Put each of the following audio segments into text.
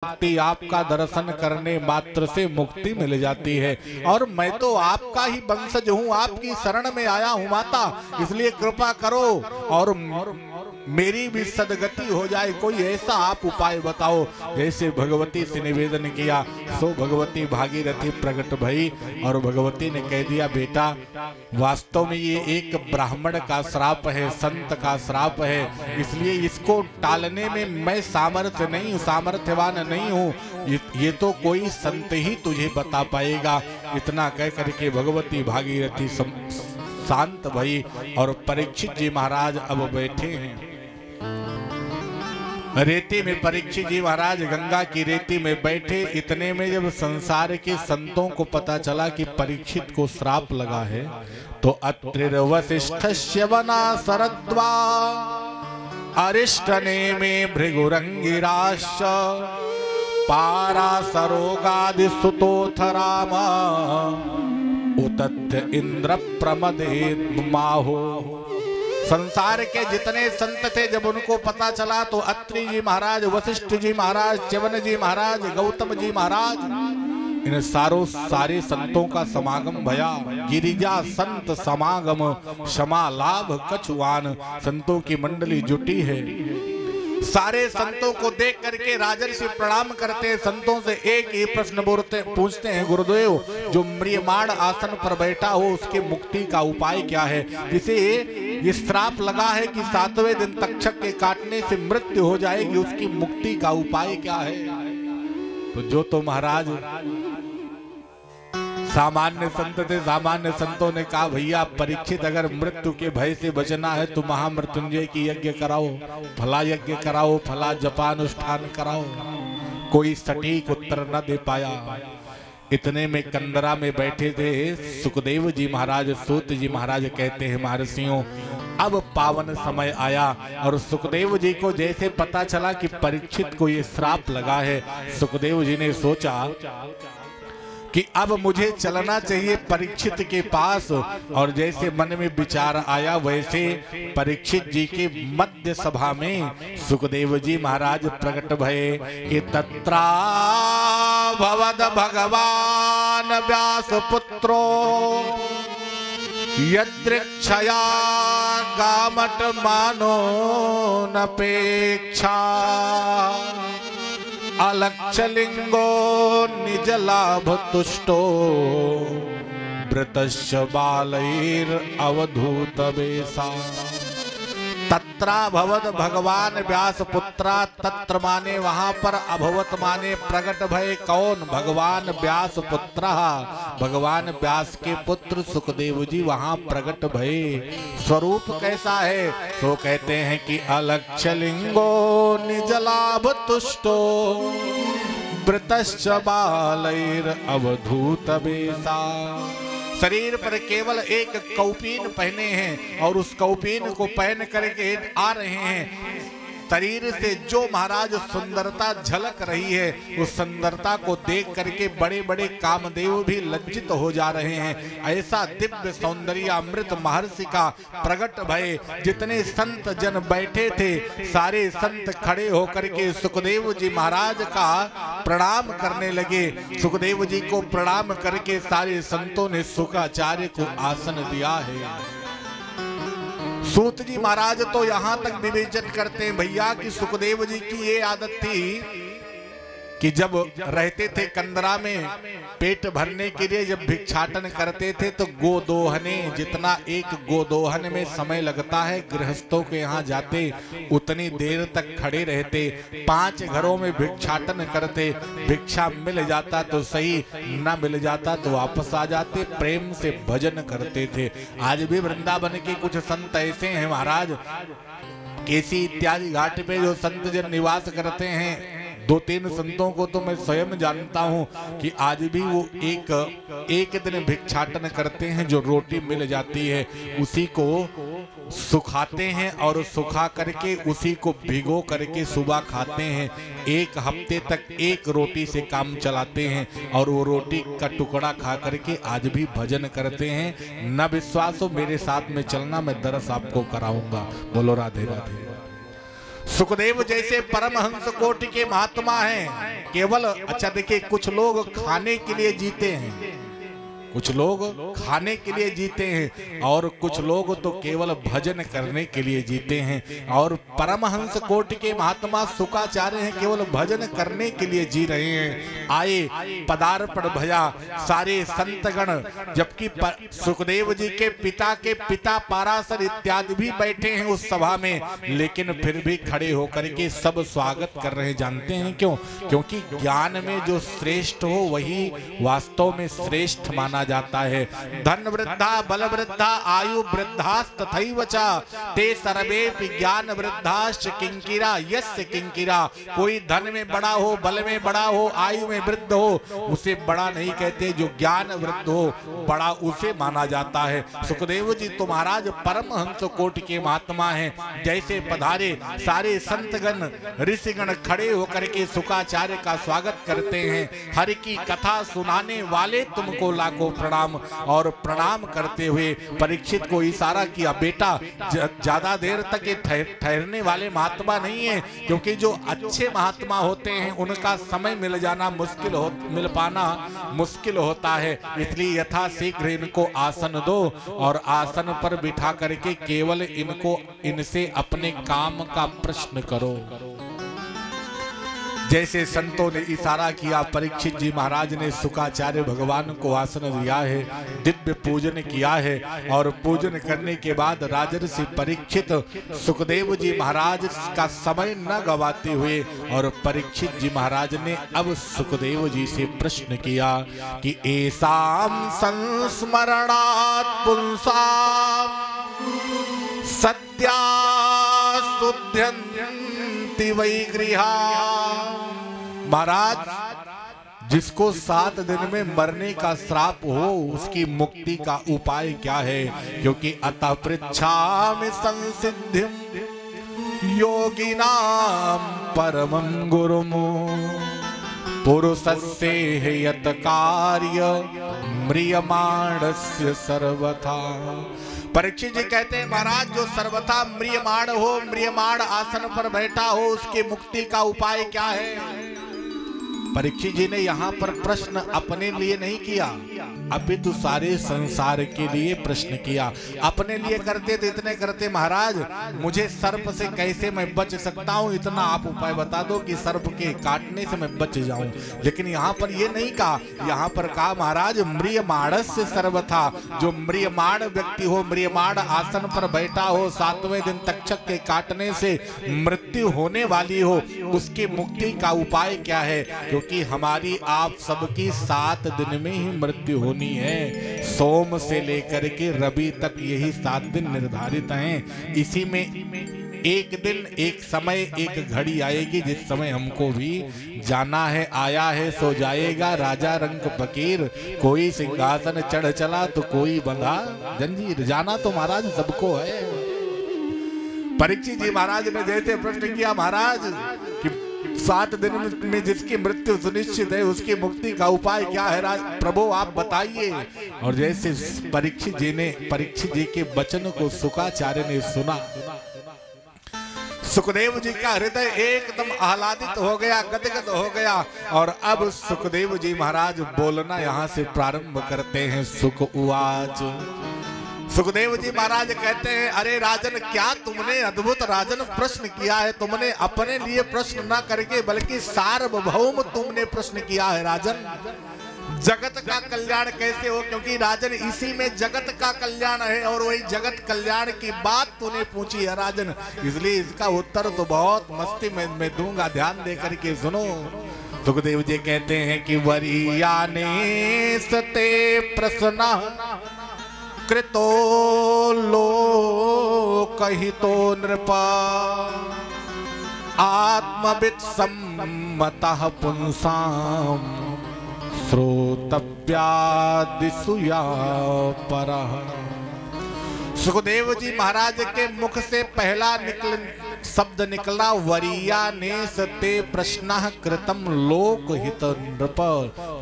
शक्ति, आपका दर्शन करने मात्र से मुक्ति मिल जाती है। और मैं तो आपका ही वंशज हूँ, आपकी शरण में आया हूँ माता, इसलिए कृपा करो और मेरी भी सदगति हो जाए। कोई ऐसा आप उपाय बताओ। जैसे भगवती से निवेदन किया सो भगवती भागीरथी प्रकट भई और भगवती ने कह दिया, बेटा वास्तव में ये एक ब्राह्मण का श्राप है, संत का श्राप है, इसलिए इसको टालने में मैं सामर्थ्यवान नहीं हूँ। ये तो कोई संत ही तुझे बता पाएगा। इतना कह करके भगवती भागीरथी शांत भई और परीक्षित जी महाराज अब बैठे हैं रेती में। परीक्षित जी महाराज गंगा की रेती में बैठे। इतने में जब संसार के संतों को पता चला कि परीक्षित को श्राप लगा है, तो अत्रिर्वसिष्ठस्य वना शरद्वा अरिष्टने में भृगुरंगिराश्च पारासरोगादि सुतोथ राम उतथ्य इंद्र प्रमदे माहो। संसार के जितने संत थे जब उनको पता चला तो अत्रि जी महाराज, वशिष्ठ जी महाराज, च्यवन जी महाराज, गौतम जी महाराज, इन सारे संतों का समागम भया। गिरिजा संत समागम क्षमा लाभ कछुआन, संतों की मंडली जुटी है। सारे संतों को देख करके राजर्षि प्रणाम करते हैं। संतों से एक ही प्रश्न पूछते हैं, गुरुदेव जो म्रियमाण आसन पर बैठा हो उसके मुक्ति का उपाय क्या है? जिसे ये श्राप लगा है कि 7वें दिन तक्षक के काटने से मृत्यु हो जाएगी, उसकी मुक्ति का उपाय क्या है? तो जो तो महाराज सामान्य संत थे, सामान्य संतों ने कहा, भैया परीक्षित अगर मृत्यु के भय से बचना है तो महामृत्युंजय की यज्ञ कराओ, फला यज्ञ कराओ, फला जपानुष्ठान कराओ। कोई सटीक उत्तर न दे पाया। इतने में कंदरा में बैठे थे सुखदेव जी महाराज। सूत जी महाराज कहते हैं, महर्षियों अब पावन समय आया। और सुखदेव जी को जैसे पता चला कि परीक्षित को ये श्राप लगा है, सुखदेव जी ने सोचा कि अब मुझे चलना चाहिए परीक्षित के पास। और जैसे मन में विचार आया वैसे परीक्षित जी के मध्य सभा में सुखदेव जी महाराज प्रकट भये कि तत्रा भवद भगवान व्यास पुत्रो यदृक्षया गामट मानो नपेक्षा अलक्षलिंगो निज लाभ तुष्टो वृतस्य बालैर अवधूत बेसा। तत्रा भवद भगवान व्यास पुत्रा, तत्र माने वहां पर, अभवत माने प्रकट भय। कौन? भगवान व्यास पुत्र, भगवान व्यास के पुत्र सुखदेव जी वहां प्रकट भय। स्वरूप कैसा है? तो कहते हैं कि अलक्षलिंगो निज लाभ तुष्टो वृतश्च बालैर अवधूत बेसा। शरीर पर केवल एक कौपीन पहने हैं और उस कौपीन को पहन करके आ रहे हैं। शरीर से जो महाराज सुंदरता झलक रही है, उस सुंदरता को देख करके बड़े बड़े कामदेव भी लज्जित हो जा रहे हैं। ऐसा दिव्य सौंदर्य अमृत महर्षि का प्रकट भय। जितने संत जन बैठे थे सारे संत खड़े होकर के सुखदेव जी महाराज का प्रणाम करने लगे। सुखदेव जी को प्रणाम करके सारे संतों ने शुकाचार्य को आसन दिया है। सूत जी महाराज तो यहां तक विवेचन करते हैं भैया कि सुखदेव जी की ये आदत थी कि जब रहते थे कंदरा में, पेट भरने के लिए जब भिक्षाटन करते थे तो गोदोहने, जितना एक गोदोहन में समय लगता है गृहस्थों के यहाँ जाते उतनी देर तक खड़े रहते। 5 घरों में भिक्षाटन करते, भिक्षा मिल जाता तो सही, न मिल जाता तो वापस आ जाते। प्रेम से भजन करते थे। आज भी वृंदावन के कुछ संत ऐसे हैं महाराज, केसी इत्यादि घाट पे जो संत जन निवास करते हैं, 2-3 संतों को तो मैं स्वयं जानता हूं कि आज भी वो एक दिन भिक्षाटन करते हैं। जो रोटी मिल जाती है उसी को सुखाते हैं और सुखा करके उसी को भिगो करके सुबह खाते हैं। 1 हफ्ते तक एक रोटी से काम चलाते हैं और वो रोटी का टुकड़ा खा करके आज भी भजन करते हैं। न विश्वास हो मेरे साथ में चलना, मैं दरस आपको कराऊंगा। बोलो राधे राधे। सुखदेव जैसे परमहंस कोटि के महात्मा हैं, केवल अच्छा देखिए, कुछ लोग खाने के लिए जीते हैं, कुछ लोग खाने के लिए जीते हैं, और कुछ लोग तो केवल भजन करने के लिए जीते हैं। और परमहंस कोटि के महात्मा शुकाचार्य हैं, केवल भजन करने के लिए जी रहे हैं। आए पदार्पण भया सारे संतगण, जबकि सुखदेव जी के पिता पाराशर इत्यादि भी बैठे हैं उस सभा में, लेकिन फिर भी खड़े होकर के सब स्वागत कर रहे हैं। जानते हैं क्यों? क्योंकि ज्ञान में जो श्रेष्ठ हो वही वास्तव में श्रेष्ठ माना जाता है। धन वृद्धा बल वृद्धा आयु वृद्धास्तथैव च ते सर्वे ज्ञान वृद्धाश्च किंकिरा यस्य किंकिरा। कोई धन में बड़ा हो, बल में बड़ा हो, आयु में वृद्ध हो, उसे बड़ा नहीं कहते, जो ज्ञान वृद्ध हो बड़ा उसे माना जाता है। सुखदेव जी तो महाराज परमहंस कोटि के महात्मा हैं। जैसे पधारे सारे संतगण ऋषिगण खड़े होकर के शुकाचार्य का स्वागत करते हैं। हरि की कथा सुनाने वाले तुमको लाखों प्रणाम। और प्रणाम करते हुए परीक्षित को इशारा किया, बेटा ज्यादा देर तक ये ठहरने वाले महात्मा नहीं है, क्योंकि जो अच्छे महात्मा होते हैं उनका समय मिल जाना मिल पाना मुश्किल होता है, इसलिए यथाशीघ्र इनको आसन दो और आसन पर बिठा करके केवल इनसे अपने काम का प्रश्न करो। जैसे संतों ने इशारा किया, परीक्षित जी महाराज ने शुकाचार्य भगवान को आसन दिया है, दिव्य पूजन किया है। और पूजन करने के बाद राजर्षि परीक्षित सुखदेव जी महाराज का समय न गवाते हुए और परीक्षित जी महाराज ने अब सुखदेव जी से प्रश्न किया कि एसाम संस्मरणात् पुंसाम सत्या शुद्ध्यन्ति वै गृहा। महाराज, जिसको 7 दिन में मरने का श्राप हो उसकी मुक्ति का उपाय क्या है? क्योंकि अतः पृच्छामि संसिद्धिं योगिनां परमं गुरुम् पुरुषस्य यत् कार्य म्रियमाणस्य सर्वथा। परीक्षित जी कहते हैं, महाराज जो सर्वथा म्रियमाण हो, म्रियमाण आसन पर बैठा हो, उसकी मुक्ति का उपाय क्या है? परीक्षित जी ने यहाँ पर प्रश्न अपने लिए नहीं किया, अपितु सारे संसार के लिए प्रश्न किया। अपने लिए करते तो इतने करते, महाराज मुझे सर्प से कैसे मैं बच सकता हूँ, इतना आप उपाय बता दो कि सर्प के काटने से मैं बच जाऊं। लेकिन यहाँ पर ये नहीं कहा, यहाँ पर कहा महाराज म्रियमाणस्य सर्वथा। जो म्रियमाण व्यक्ति हो, म्रियमाण आसन पर बैठा हो, 7वें दिन तक्षक के काटने से मृत्यु होने वाली हो, उसकी मुक्ति का उपाय क्या है? क्योंकि हमारी आप सबकी 7 दिन में ही मृत्यु होनी है। सोम से लेकर के रवि तक यही 7 दिन निर्धारित हैं। इसी में एक दिन, एक समय, एक घड़ी आएगी जिस समय हमको भी जाना है। आया है सो जाएगा, राजा रंग फकीर। कोई सिंहासन चढ़ चला तो कोई बंधा जंजीर। जाना तो महाराज सबको है। परीक्षित जी महाराज ने जैसे प्रश्न किया, महाराज कि 7 दिन में जिसकी मृत्यु सुनिश्चित है उसकी मुक्ति का उपाय क्या है प्रभु आप बताइए। और जैसे परीक्षित जी के वचन को शुकाचार्य ने सुना, सुखदेव जी का हृदय एकदम आह्लादित हो गया, गदगद हो गया। और अब सुखदेव जी महाराज बोलना यहाँ से प्रारंभ करते हैं। सुख उवाच। सुखदेव जी महाराज कहते हैं, अरे राजन, क्या तुमने अद्भुत राजन प्रश्न किया है। तुमने अपने लिए प्रश्न न करके बल्कि सार्वभौम तुमने प्रश्न किया है राजन। जगत का कल्याण कैसे हो, क्योंकि राजन इसी में जगत का कल्याण है और वही जगत कल्याण की बात तूने पूछी है राजन, इसलिए इसका उत्तर तो बहुत मस्ती में मैं दूंगा, ध्यान दे करके सुनो। सुखदेव जी कहते हैं कि वरीयाने सते प्रश्न कृतो लोकहितो नृपा आत्मवित् सम्मतः पुंसाम श्रोतव्यादिषु या परः। सुखदेव जी महाराज के मुख से पहला शब्द निकला, वरीयानेसते प्रश्नः कृतं लोकहित नृप।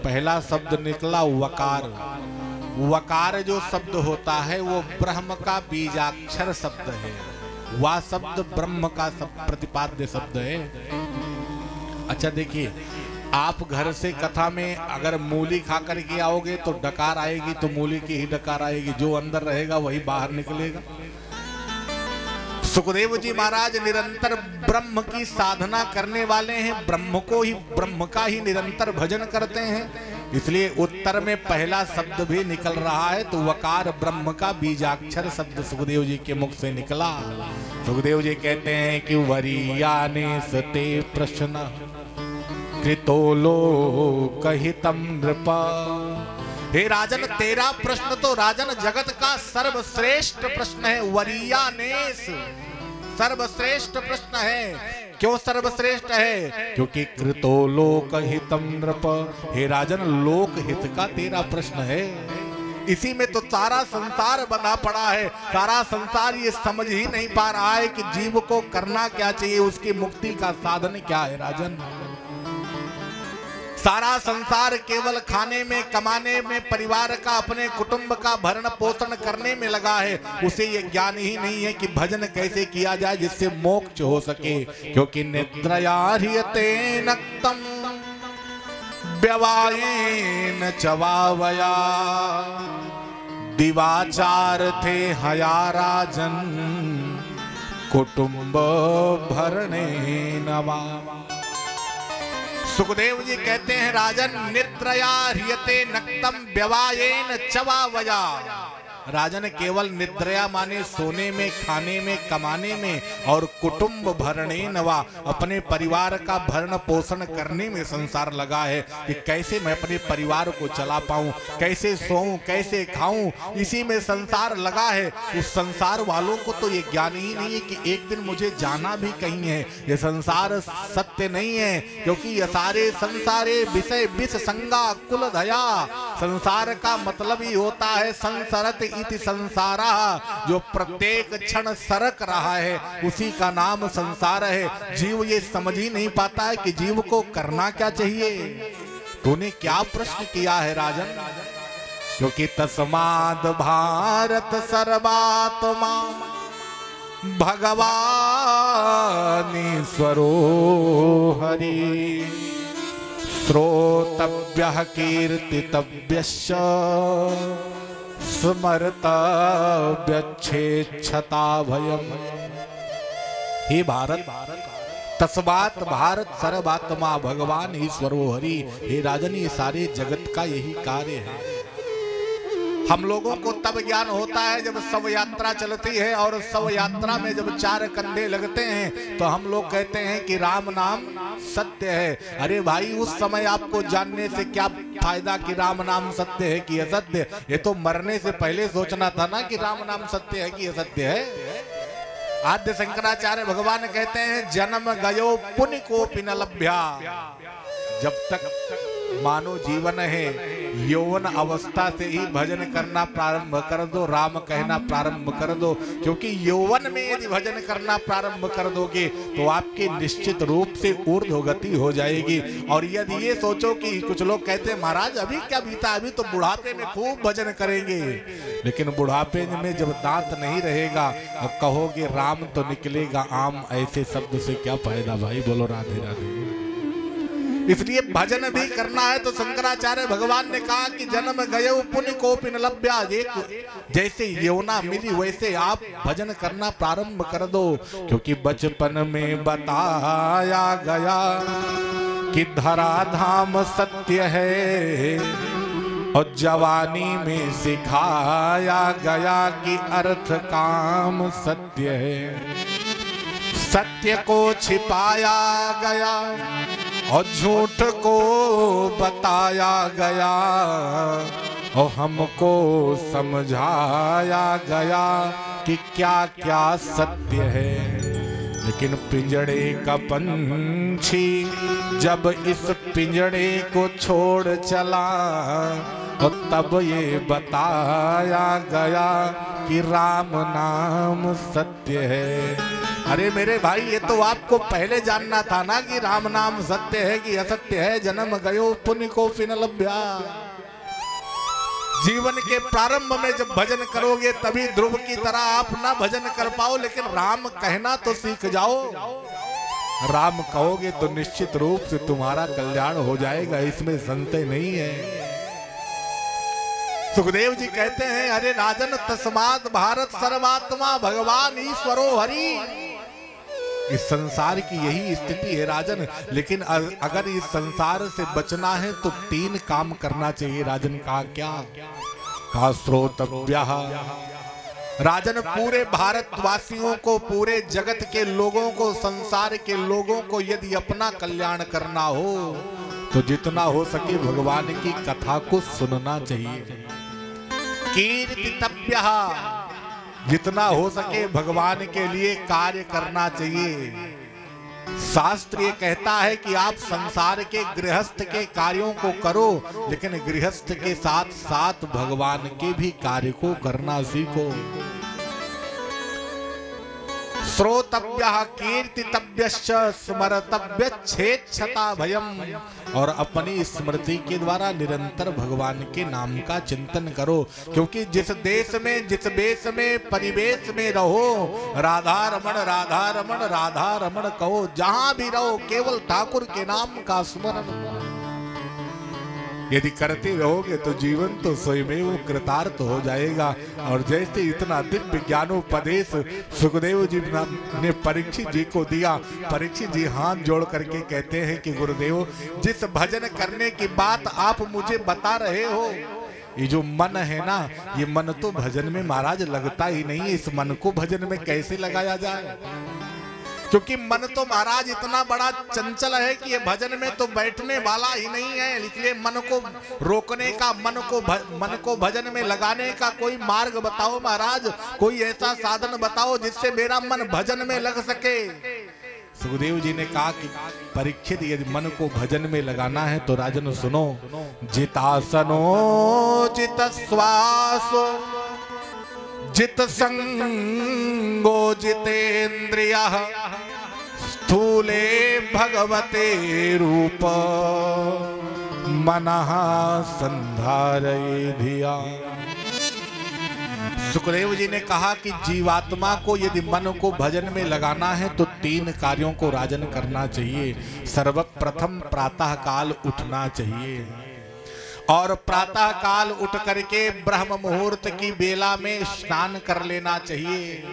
पहला शब्द निकला वकार। वकार जो शब्द होता है वो ब्रह्म का बीजाक्षर शब्द है। वह शब्द ब्रह्म का प्रतिपाद्य शब्द है। अच्छा देखिए, आप घर से कथा में अगर मूली खा कर के आओगे तो डकार आएगी, तो मूली की ही डकार आएगी, जो अंदर रहेगा वही बाहर निकलेगा। सुखदेव जी महाराज निरंतर ब्रह्म की साधना करने वाले हैं, ब्रह्म का ही निरंतर भजन करते हैं, इसलिए उत्तर में पहला शब्द भी निकल रहा है। तो वकार ब्रह्म का बीजाक्षर शब्द सुखदेव जी के मुख से निकला। सुखदेव जी कहते हैं कि वरीयाने सते प्रश्न कृतो लोकहितम नृप। हे राजन, तेरा प्रश्न तो राजन जगत का सर्वश्रेष्ठ प्रश्न है। वरीयानेस सर्वश्रेष्ठ प्रश्न है। क्यों सर्वश्रेष्ठ है? क्योंकि कृतो लोक हितम नृप। हे राजन, लोक हित का तेरा प्रश्न है। इसी में तो सारा संसार बंधा पड़ा है। सारा संसार ये समझ ही नहीं पा रहा है कि जीव को करना क्या चाहिए, उसकी मुक्ति का साधन क्या है। राजन, सारा संसार केवल खाने में, कमाने में, परिवार का, अपने कुटुंब का भरण पोषण करने में लगा है। उसे ये ज्ञान ही नहीं है कि भजन कैसे किया जाए जिससे मोक्ष हो सके। क्योंकि निद्रया ह्रियते नक्तम व्यवायेन चवावया दिवाचार थे हया राजन कुटुंब भरणे नवा। सुखदेव जी कहते हैं राजन, निद्रया ह्रियते नक्तम व्यवायेन चवावया। राजन, केवल निद्रया माने सोने में, खाने में, कमाने में, और कुटुंब भरणे नवा, अपने परिवार का भरण पोषण करने में संसार लगा है कि कैसे मैं अपने परिवार को चला पाऊं, कैसे सोऊं, कैसे खाऊं, इसी में संसार लगा है। उस संसार वालों को तो ये ज्ञान ही नहीं है कि एक दिन मुझे जाना भी कहीं है। ये संसार सत्य नहीं है, क्योंकि ये सारे संसारे विषय विष संगा कुल धया। संसार का मतलब ही होता है संसरत इति संसारा, जो प्रत्येक क्षण सरक रहा है उसी का नाम संसार है। जीव ये समझ ही नहीं पाता है कि जीव को करना क्या चाहिए। तूने क्या प्रश्न किया है राजन? क्योंकि तस्माद भारत सर्वात्मा भगवान ईश्वरो हरि श्रोतव्यः कीर्तितव्यश्च स्मर्तव्यच्छेच्छता भयम्। हे भारत, तस्मात् भारत सर्वात्मा भगवान ईश्वरो हरि। हे राजन, ये सारे जगत का यही कार्य है। हम लोगों को तब ज्ञान होता है जब शव यात्रा चलती है, और शव यात्रा में जब चार कंधे लगते हैं तो हम लोग कहते हैं कि राम नाम सत्य है। अरे भाई, उस समय आपको जानने से क्या फायदा कि राम नाम सत्य है कि असत्य। ये तो मरने से पहले सोचना था ना कि राम नाम सत्य है कि असत्य है। आद्य शंकराचार्य भगवान कहते हैं, जन्म गयो पुण्य को पिन लभ्या। जब तक मानव जीवन है, यौवन अवस्था से ही भजन करना प्रारंभ कर दो, राम कहना प्रारंभ कर दो। क्योंकि यौवन में यदि भजन करना प्रारंभ कर दोगे तो आपकी निश्चित रूप से ऊर्ध्वगति हो जाएगी। और यदि ये सोचो कि कुछ लोग कहते हैं महाराज अभी क्या बीता, अभी तो बुढ़ापे में खूब भजन करेंगे, लेकिन बुढ़ापे में जब दांत नहीं रहेगा और कहोगे राम तो निकलेगा आम, ऐसे शब्द से क्या फायदा भाई? बोलो राधे राधे। इसलिए भजन भी करना है तो शंकराचार्य भगवान ने कहा कि जन्म गयो पुण्य को पिन लभ्या। जैसे यौना मिली वैसे आप भजन करना प्रारंभ कर दो। क्योंकि बचपन में बताया गया कि धरा धाम सत्य है, और जवानी में सिखाया गया कि अर्थ काम सत्य है। सत्य को छिपाया गया और झूठ को बताया गया, और हमको समझाया गया कि क्या क्या सत्य है। लेकिन पिंजड़े का पंछी जब इस पिंजड़े को छोड़ चला, और तब ये बताया गया कि राम नाम सत्य है। अरे मेरे भाई, ये तो आपको पहले जानना था ना कि राम नाम सत्य है कि असत्य है। जन्म गयो पुण्य को पिन लभ्या। जीवन के प्रारंभ में जब भजन करोगे तभी ध्रुव की तरह आप ना भजन कर पाओ, लेकिन राम कहना तो सीख जाओ। राम कहोगे तो निश्चित रूप से तुम्हारा कल्याण हो जाएगा, इसमें संशय नहीं है। सुखदेव जी कहते हैं, अरे राजन तस्मात् भारत सर्वात्मा भगवान ईश्वरो हरि। इस संसार की यही स्थिति है राजन, लेकिन अगर इस संसार से बचना है तो 3 काम करना चाहिए। राजन कहा क्या? कहा श्रोतव्यः। राजन पूरे भारतवासियों को, पूरे जगत के लोगों को, संसार के लोगों को यदि अपना कल्याण करना हो तो जितना हो सके भगवान की कथा को सुनना चाहिए। कीर्तितव्यः, जितना हो सके भगवान के लिए कार्य करना चाहिए। शास्त्र ये कहता है कि आप संसार के गृहस्थ के कार्यों को करो, लेकिन गृहस्थ के साथ साथ भगवान के भी कार्य को करना सीखो। श्रोतव्यः कीर्तितव्यश्च स्मर्तव्यच्छेच्छता भयम्। और अपनी स्मृति के द्वारा निरंतर भगवान के नाम का चिंतन करो, क्योंकि जिस देश में, जिस वेश में, परिवेश में रहो, राधा रमण राधा रमण राधा रमण कहो। जहां भी रहो केवल ठाकुर के नाम का स्मरण यदि करते रहोगे तो जीवन तो स्वयं कृतार्थ हो जाएगा। और जैसे इतना दिव्य ज्ञानोपदेश सुखदेव जी ने परीक्षित जी को दिया, परीक्षित जी हाथ जोड़ करके कहते हैं कि गुरुदेव, जिस भजन करने की बात आप मुझे बता रहे हो, ये जो मन है ना, ये मन तो भजन में महाराज लगता ही नहीं। इस मन को भजन में कैसे लगाया जाए? क्योंकि मन तो महाराज इतना बड़ा चंचल है कि ये भजन में तो बैठने वाला ही नहीं है। इसलिए मन को रोकने का, मन को भजन में लगाने का कोई मार्ग बताओ महाराज, कोई ऐसा साधन बताओ जिससे मेरा मन भजन में लग सके। सुखदेव जी ने कहा कि परीक्षित, यदि मन को भजन में लगाना है तो राजन सुनो, जितासनो जित श्वासो जित संगो जितेन्द्रियः स्थूले भगवते रूप मनः संधारये धिया। सुखदेव जी ने कहा कि जीवात्मा को यदि मन को भजन में लगाना है तो 3 कार्यों को राजन करना चाहिए। सर्वप्रथम प्रातः काल उठना चाहिए, और प्रातः काल उठ करके ब्रह्म मुहूर्त की बेला में स्नान कर लेना चाहिए।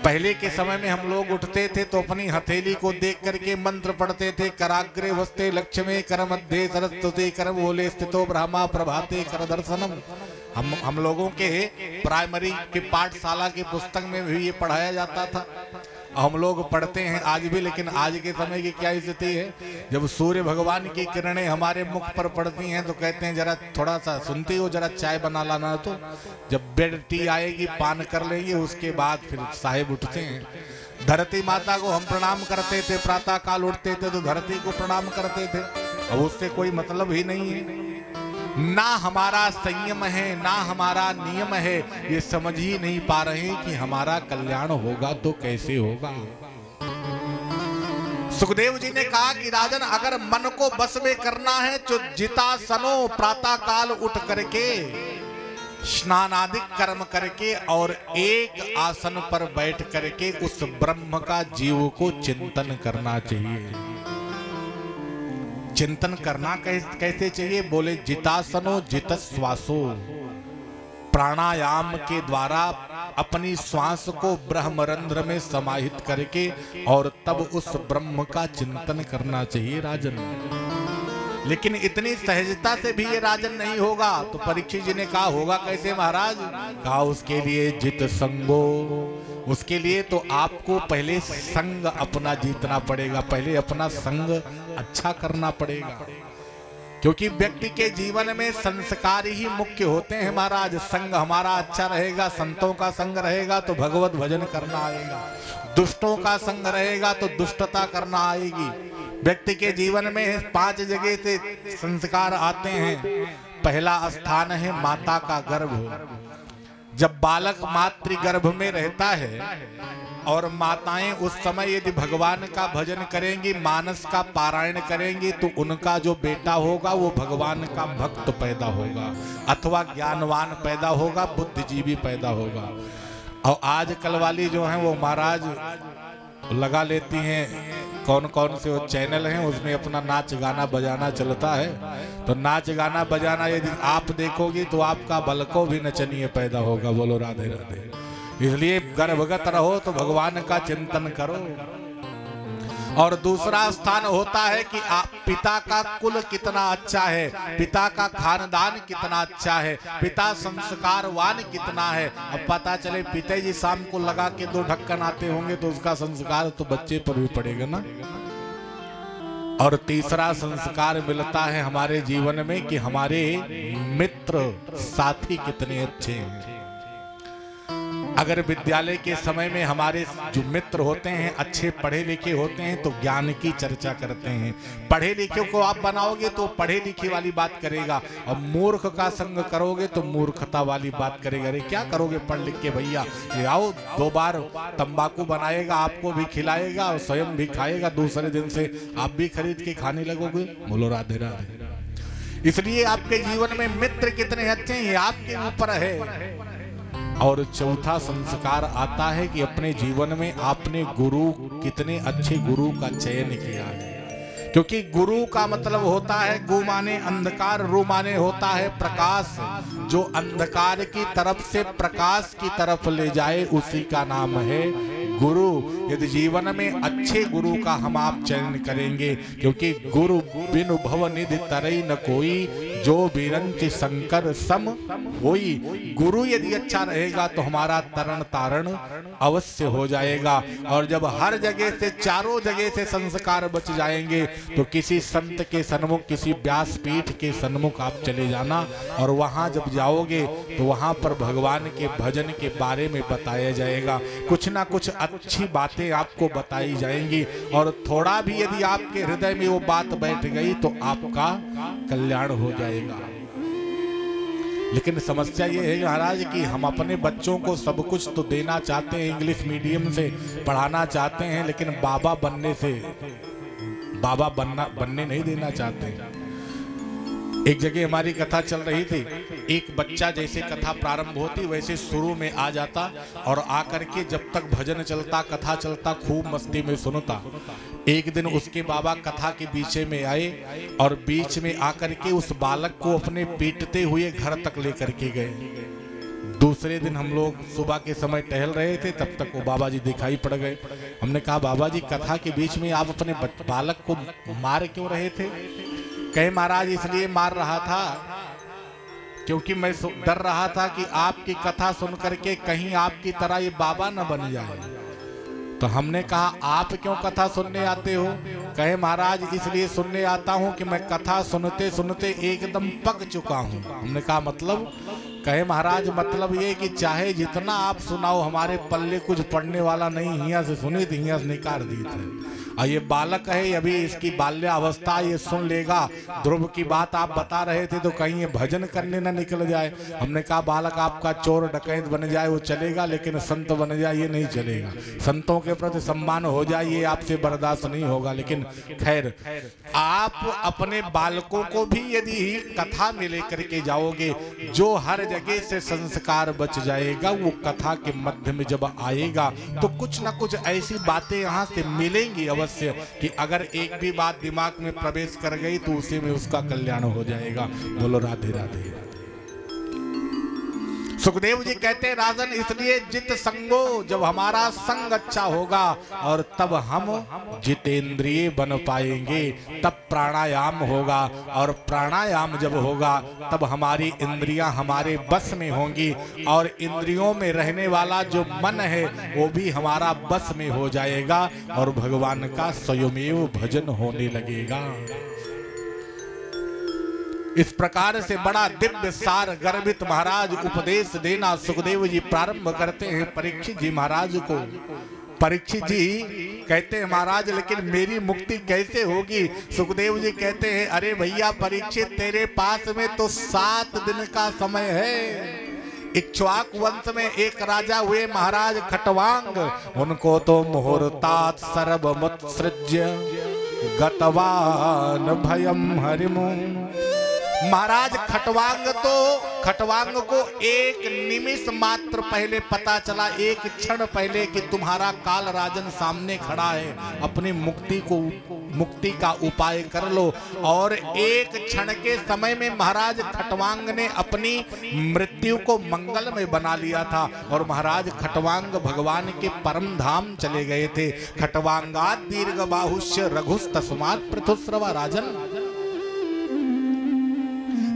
पहले के समय में हम लोग उठते थे तो अपनी हथेली को देख करके मंत्र पढ़ते थे। कराग्रे वस्ते लक्ष्मी कर मध्य सरस्वती कर बोले स्थितो ब्रह्मा प्रभाते कर दर्शनम। हम लोगों के प्राइमरी के पाठशाला की पुस्तक में भी ये पढ़ाया जाता था, हम लोग पढ़ते हैं आज भी। लेकिन आज के समय की क्या स्थिति है, जब सूर्य भगवान की किरणें हमारे मुख पर पड़ती हैं तो कहते हैं जरा थोड़ा सा सुनती हो, जरा चाय बना लाना। तो जब बेड टी आएगी पान कर लेंगे, उसके बाद फिर साहिब उठते हैं। धरती माता को हम प्रणाम करते थे, प्रातः काल उठते थे तो धरती को प्रणाम करते थे। अब उससे कोई मतलब ही नहीं है, ना हमारा संयम है ना हमारा नियम है। ये समझ ही नहीं पा रहे कि हमारा कल्याण होगा तो कैसे होगा। सुखदेव जी ने कहा कि राजन, अगर मन को बस में करना है तो जितासनो, प्रातः काल उठ करके स्नानादिक कर्म करके और एक आसन पर बैठ करके उस ब्रह्म का जीव को चिंतन करना चाहिए। चिंतन करना कैसे चाहिए? बोले जितासनो जित श्वासो। प्राणायाम के द्वारा अपनी श्वास को ब्रह्मरंध्र में समाहित करके और तब उस ब्रह्म का चिंतन करना चाहिए राजन। लेकिन इतनी सहजता से भी ये राजन नहीं होगा। तो परीक्षित जी ने कहा होगा कैसे महाराज? कहा उसके लिए जित संगो, उसके लिए तो आपको पहले संग अपना जीतना पड़ेगा, पहले अपना संग अच्छा करना पड़ेगा। क्योंकि व्यक्ति के जीवन में संस्कार ही मुख्य होते हैं महाराज। संग हमारा अच्छा रहेगा, संतों का संग रहेगा तो भगवत भजन करना आएगा, दुष्टों का संग रहेगा तो दुष्टता करना आएगी। व्यक्ति के जीवन में 5 जगह से संस्कार आते हैं। पहला स्थान है माता का गर्भ। जब बालक मातृ गर्भ में रहता है और माताएं उस समय यदि भगवान का भजन करेंगी, मानस का पारायण करेंगी, तो उनका जो बेटा होगा वो भगवान का भक्त पैदा होगा, अथवा ज्ञानवान पैदा होगा, बुद्धिजीवी पैदा होगा। और आजकल वाली जो हैं वो महाराज लगा लेती हैं, कौन कौन से वो चैनल हैं उसमें अपना नाच गाना बजाना चलता है। तो नाच गाना बजाना यदि आप देखोगी तो आपका बलको भी नचनीय पैदा होगा। बोलो राधे राधे। इसलिए गर्भगत रहो तो भगवान का चिंतन करो। और दूसरा स्थान होता है कि आप पिता का कुल कितना अच्छा है, पिता का खानदान कितना अच्छा है, पिता संस्कारवान कितना है। अब पता चले पिताजी शाम को लगा के 2 ढक्कन आते होंगे तो उसका संस्कार तो बच्चे पर भी पड़ेगा ना। और तीसरा संस्कार मिलता है हमारे जीवन में कि हमारे मित्र साथी कितने अच्छे हैं। अगर विद्यालय के समय में हमारे जो मित्र होते हैं अच्छे पढ़े लिखे होते हैं तो ज्ञान की चर्चा करते हैं। पढ़े लिखे को आप बनाओगे तो पढ़े लिखे वाली बात करेगा, और मूर्ख का संग करोगे तो मूर्खता वाली बात करेगा। अरे क्या करोगे पढ़ लिख के भैया, आओ 2 बार तंबाकू बनाएगा, आपको भी खिलाएगा और स्वयं भी खाएगा, दूसरे दिन से आप भी खरीद के खाने लगोगे। बोलो राधे राधे। इसलिए आपके जीवन में मित्र कितने अच्छे हैं ये आपके ऊपर है। और चौथा संस्कार आता है कि अपने जीवन में आपने गुरु, कितने अच्छे गुरु का चयन किया है। क्योंकि गुरु का मतलब होता है गु माने अंधकार, रु माने होता है प्रकाश। जो अंधकार की तरफ से प्रकाश की तरफ ले जाए उसी का नाम है गुरु। यदि जीवन में अच्छे गुरु का हम आप चयन करेंगे, क्योंकि गुरु बिनु भव निधि तरई न कोई, जो बिरंच शंकर सम होई। गुरु यदि अच्छा रहेगा तो हमारा तरण तारण अवश्य हो जाएगा। और जब हर जगह से, चारों जगह से संस्कार बच जाएंगे तो किसी संत के सन्मुख, किसी व्यासपीठ के सन्मुख आप चले जाना, और वहां जब जाओगे तो वहां पर भगवान के भजन के बारे में बताया जाएगा। कुछ ना कुछ अच्छी बातें आपको बताई जाएंगी, और थोड़ा भी यदि आपके हृदय में वो बात बैठ गई तो आपका कल्याण हो जाएगा। लेकिन समस्या ये है महाराज कि हम अपने बच्चों को सब कुछ तो देना चाहते हैं, इंग्लिश मीडियम से पढ़ाना चाहते हैं, लेकिन बाबा बनने नहीं देना चाहते। एक जगह हमारी कथा चल रही थी, एक बच्चा जैसे कथा प्रारंभ होती वैसे शुरू में आ जाता, और आकर के जब तक भजन चलता, कथा चलता, खूब मस्ती में सुनता। एक दिन उसके बाबा कथा के बीच में आए और बीच में आकर के उस बालक को अपने पीटते हुए घर तक लेकर के गए। दूसरे दिन हम लोग सुबह के समय टहल रहे थे, तब तक वो बाबा जी दिखाई पड़ गए। हमने कहा बाबा जी कथा के बीच में आप अपने बालक को मार क्यों रहे थे? कहे महाराज इसलिए मार रहा था क्योंकि मैं डर रहा था कि आपकी कथा सुन करके कहीं आपकी तरह ये बाबा न बन जाए। तो हमने कहा आप क्यों कथा सुनने आते हो? कहे महाराज इसलिए सुनने आता हूं कि मैं कथा सुनते सुनते एकदम पक चुका हूं। हमने कहा मतलब? कहे महाराज मतलब ये कि चाहे जितना आप सुनाओ हमारे पल्ले कुछ पढ़ने वाला नहीं, हिया से सुनी थी हिया से निकाल दी थे। और ये बालक है अभी, इसकी बाल्यावस्था, ये सुन लेगा। ध्रुव की बात आप बता रहे थे तो कहीं ये भजन करने न निकल जाए। हमने कहा बालक आपका चोर डकैत बन जाए वो चलेगा, लेकिन संत बन जाए ये नहीं चलेगा। संतों के प्रति सम्मान हो जाए ये आपसे बर्दाश्त नहीं होगा। लेकिन खैर, आप अपने बालकों को भी यदि कथा में लेकर के जाओगे, जो हर जगह से संस्कार बच जाएगा वो कथा के मध्य में जब आएगा तो कुछ ना कुछ ऐसी बातें यहाँ से मिलेंगी अवश्य, कि अगर एक भी बात दिमाग में प्रवेश कर गई तो उसी में उसका कल्याण हो जाएगा। बोलो राधे राधे। सुखदेव जी कहते हैं राजन इसलिए जित संगो, जब हमारा संग अच्छा होगा और तब हम जितेंद्रिय बन पाएंगे, तब प्राणायाम होगा, और प्राणायाम जब होगा तब हमारी इंद्रियां हमारे बस में होंगी, और इंद्रियों में रहने वाला जो मन है वो भी हमारा बस में हो जाएगा, और भगवान का स्वयमेव भजन होने लगेगा। इस प्रकार से बड़ा दिव्य सार गर्भित महाराज उपदेश देना सुखदेव जी प्रारंभ करते हैं परीक्षित जी महाराज को। परीक्षित जी कहते हैं महाराज लेकिन मेरी मुक्ति कैसे होगी? सुखदेव जी कहते हैं अरे भैया परीक्षित तेरे पास में तो 7 दिन का समय है। इक्ष्वाकु वंश में एक राजा हुए महाराज खटवांग, उनको तो मुहूर्तात् सर्वमुत्सृज्य गतवान भयम हरिमु। महाराज खटवांग को एक निमिष मात्र पहले पता चला, एक क्षण पहले, कि तुम्हारा काल राजन सामने खड़ा है, अपनी मुक्ति का उपाय कर लो। और एक क्षण के समय में महाराज खटवांग ने अपनी मृत्यु को मंगलमय बना लिया था और महाराज खटवांग भगवान के परम धाम चले गए थे। खटवांगात् दीर्घ बाहुष्य रघुस्तस्मात् पृथुस्रवा। राजन,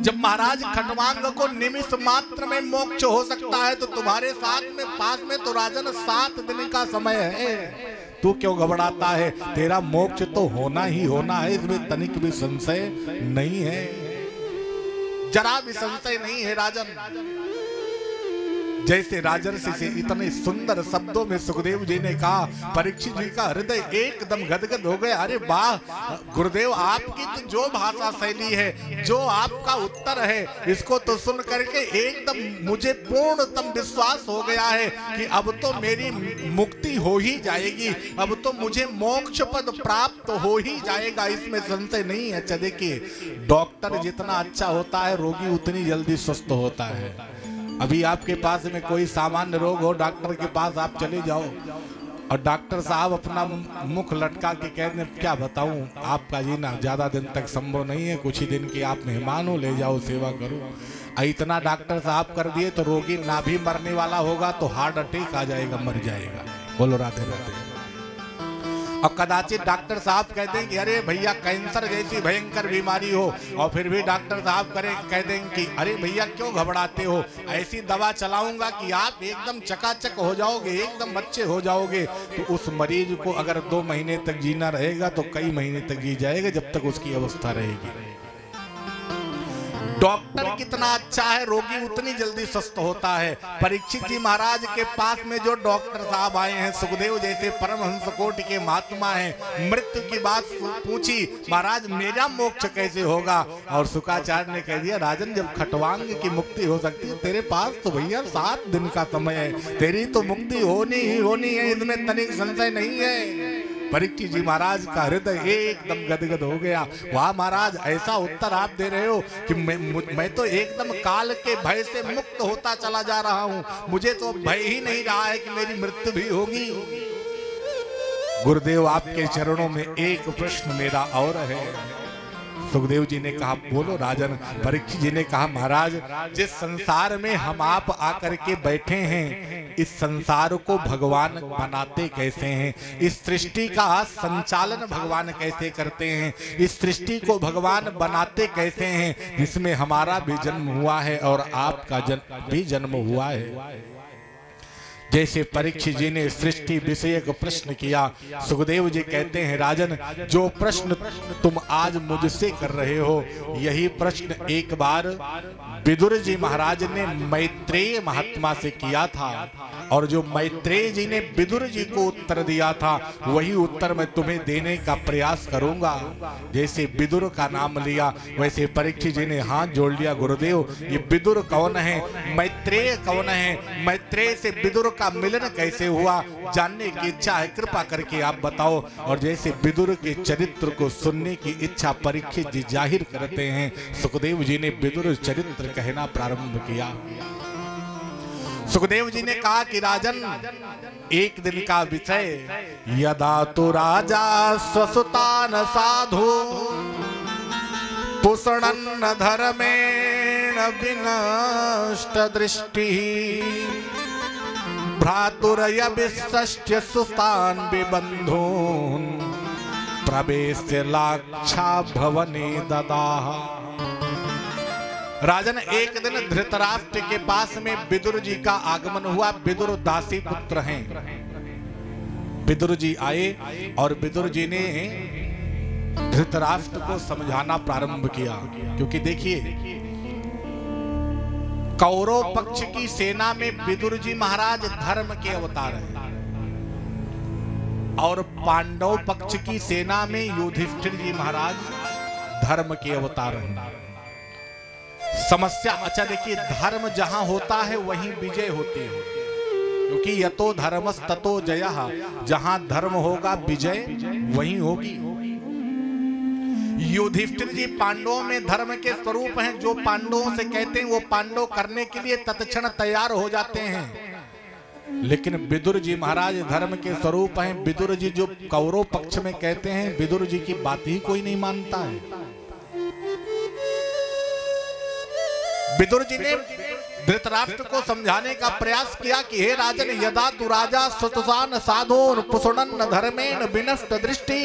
जब महाराज खटवांग को निमिष मात्र में मोक्ष हो सकता है तो तुम्हारे साथ में पास में तो राजन 7 दिन का समय है। तू क्यों घबराता है? तेरा मोक्ष तो होना ही होना है, इसमें तनिक भी संशय नहीं है, जरा भी संशय नहीं है राजन। जैसे राजर्षि से इतने सुंदर शब्दों में सुखदेव जी ने कहा, परीक्षित जी का हृदय एकदम गदगद हो गया। अरे वाह गुरुदेव, आपकी तो जो भाषा शैली है, जो आपका उत्तर है, इसको तो सुन करके एकदम मुझे पूर्णतम विश्वास हो गया है कि अब तो मेरी मुक्ति हो ही जाएगी, अब तो मुझे मोक्ष पद प्राप्त हो ही जाएगा, इसमें संशय नहीं है। अच्छा देखिए, डॉक्टर जितना अच्छा होता है, रोगी उतनी जल्दी स्वस्थ होता है। अभी आपके पास में कोई सामान्य रोग हो, डॉक्टर के पास आप चले जाओ और डॉक्टर साहब अपना मुख लटका के कहते हैं, क्या बताऊं, आपका जीना ज्यादा दिन तक संभव नहीं है, कुछ ही दिन के आप मेहमान हो, ले जाओ सेवा करो। इतना डॉक्टर साहब कर दिए तो रोगी ना भी मरने वाला होगा तो हार्ट अटैक आ जाएगा, मर जाएगा। बोलो राधे राधे। और कदाचित डॉक्टर साहब कहते हैं कि अरे भैया कैंसर जैसी भयंकर बीमारी हो, और फिर भी डॉक्टर साहब कह देंगे कि अरे भैया क्यों घबराते हो, ऐसी दवा चलाऊंगा कि आप एकदम चकाचक हो जाओगे, एकदम अच्छे हो जाओगे। तो उस मरीज को अगर 2 महीने तक जीना रहेगा तो कई महीने तक जी जाएगा, जब तक उसकी अवस्था रहेगी। डॉक्टर कितना अच्छा है, रोगी उतनी जल्दी स्वस्थ होता है। परीक्षित जी महाराज के पास में जो डॉक्टर साहब आए हैं, सुखदेव जैसे परमहंस कोटि के महात्मा हैं, मृत्यु की बात पूछी, महाराज मेरा मोक्ष कैसे होगा? और शुकाचार्य ने कह दिया, राजन जब खटवांग की मुक्ति हो सकती है, तेरे पास तो भैया 7 दिन का समय है, तेरी तो मुक्ति होनी ही होनी है, इसमें तनिक संशय नहीं है। परीक्षित जी महाराज का हृदय एकदम गदगद हो गया। वाह महाराज, ऐसा उत्तर आप दे रहे हो कि मैं तो एकदम काल के भय से मुक्त होता चला जा रहा हूं, मुझे तो भय ही नहीं रहा है कि मेरी मृत्यु भी होगी। गुरुदेव आपके चरणों में एक प्रश्न मेरा और है। सुखदेव जी ने कहा, बोलो राजन। परीक्षित जी ने कहा, महाराज जिस संसार में हम आप आकर के बैठे हैं, इस संसार को भगवान बनाते कैसे हैं? इस सृष्टि का संचालन भगवान कैसे करते हैं? इस सृष्टि को भगवान बनाते कैसे हैं, जिसमें हमारा भी जन्म हुआ है और आपका भी जन्म हुआ है? जैसे परीक्षित जी ने सृष्टि विषयक प्रश्न किया, सुखदेव जी कहते हैं, राजन जो प्रश्न तुम आज मुझसे कर रहे हो, यही प्रश्न एक बार विदुर जी महाराज ने मैत्रेय महात्मा से किया था, और जो मैत्रेय जी ने विदुर जी को उत्तर दिया था, वही उत्तर मैं तुम्हें देने का प्रयास करूंगा। जैसे विदुर का नाम लिया, वैसे परीक्षित जी ने हाथ जोड़ लिया, गुरुदेव ये विदुर कौन है, मैत्रेय कौन है, मैत्रेय से विदुर का मिलन कैसे हुआ, जानने की इच्छा है, कृपा करके आप बताओ। और जैसे विदुर के चरित्र को सुनने की इच्छा परीक्षित जी जाहिर करते हैं, सुखदेव जी ने विदुर चरित्र कहना प्रारंभ किया। सुखदेव जी ने कहा कि राजन एक दिन का विषय, यदा तो राजा स्वसुतान साधु पुषणन्न धर्मेण विनष्ट दृष्टि भ्रातुरय विश्य सुतान विबंधून प्रवेश्य लाक्षा भवने ददाह। राजन एक दिन धृतराष्ट्र के पास में विदुर जी का आगमन हुआ। विदुर दासी पुत्र हैं। विदुर जी आए और विदुर जी ने धृतराष्ट्र को समझाना प्रारंभ किया, क्योंकि देखिए कौरव पक्ष की सेना में विदुर जी महाराज धर्म के अवतार हैं, और पांडव पक्ष की सेना में युधिष्ठिर जी महाराज धर्म के अवतार हैं। समस्या। अच्छा देखिए, धर्म जहां होता है वहीं विजय होती है, क्योंकि यतो धर्मस् ततो जयः, जहां धर्म होगा विजय वहीं होगी। युधिष्ठिर जी पांडवों में धर्म के स्वरूप हैं, जो पांडवों से कहते हैं वो पांडव करने के लिए तत्क्षण तैयार हो जाते हैं। लेकिन विदुर जी महाराज धर्म के स्वरूप हैं। विदुर जी जो कौरव पक्ष में कहते हैं, विदुर जी की बात ही कोई नहीं मानता है। विदुर जी ने धृतराष्ट्र को समझाने का प्रयास किया कि हे राजन, यदा तु राजा सुतसान साधोन पुसुणन धर्मेण विनष्ट दृष्टि।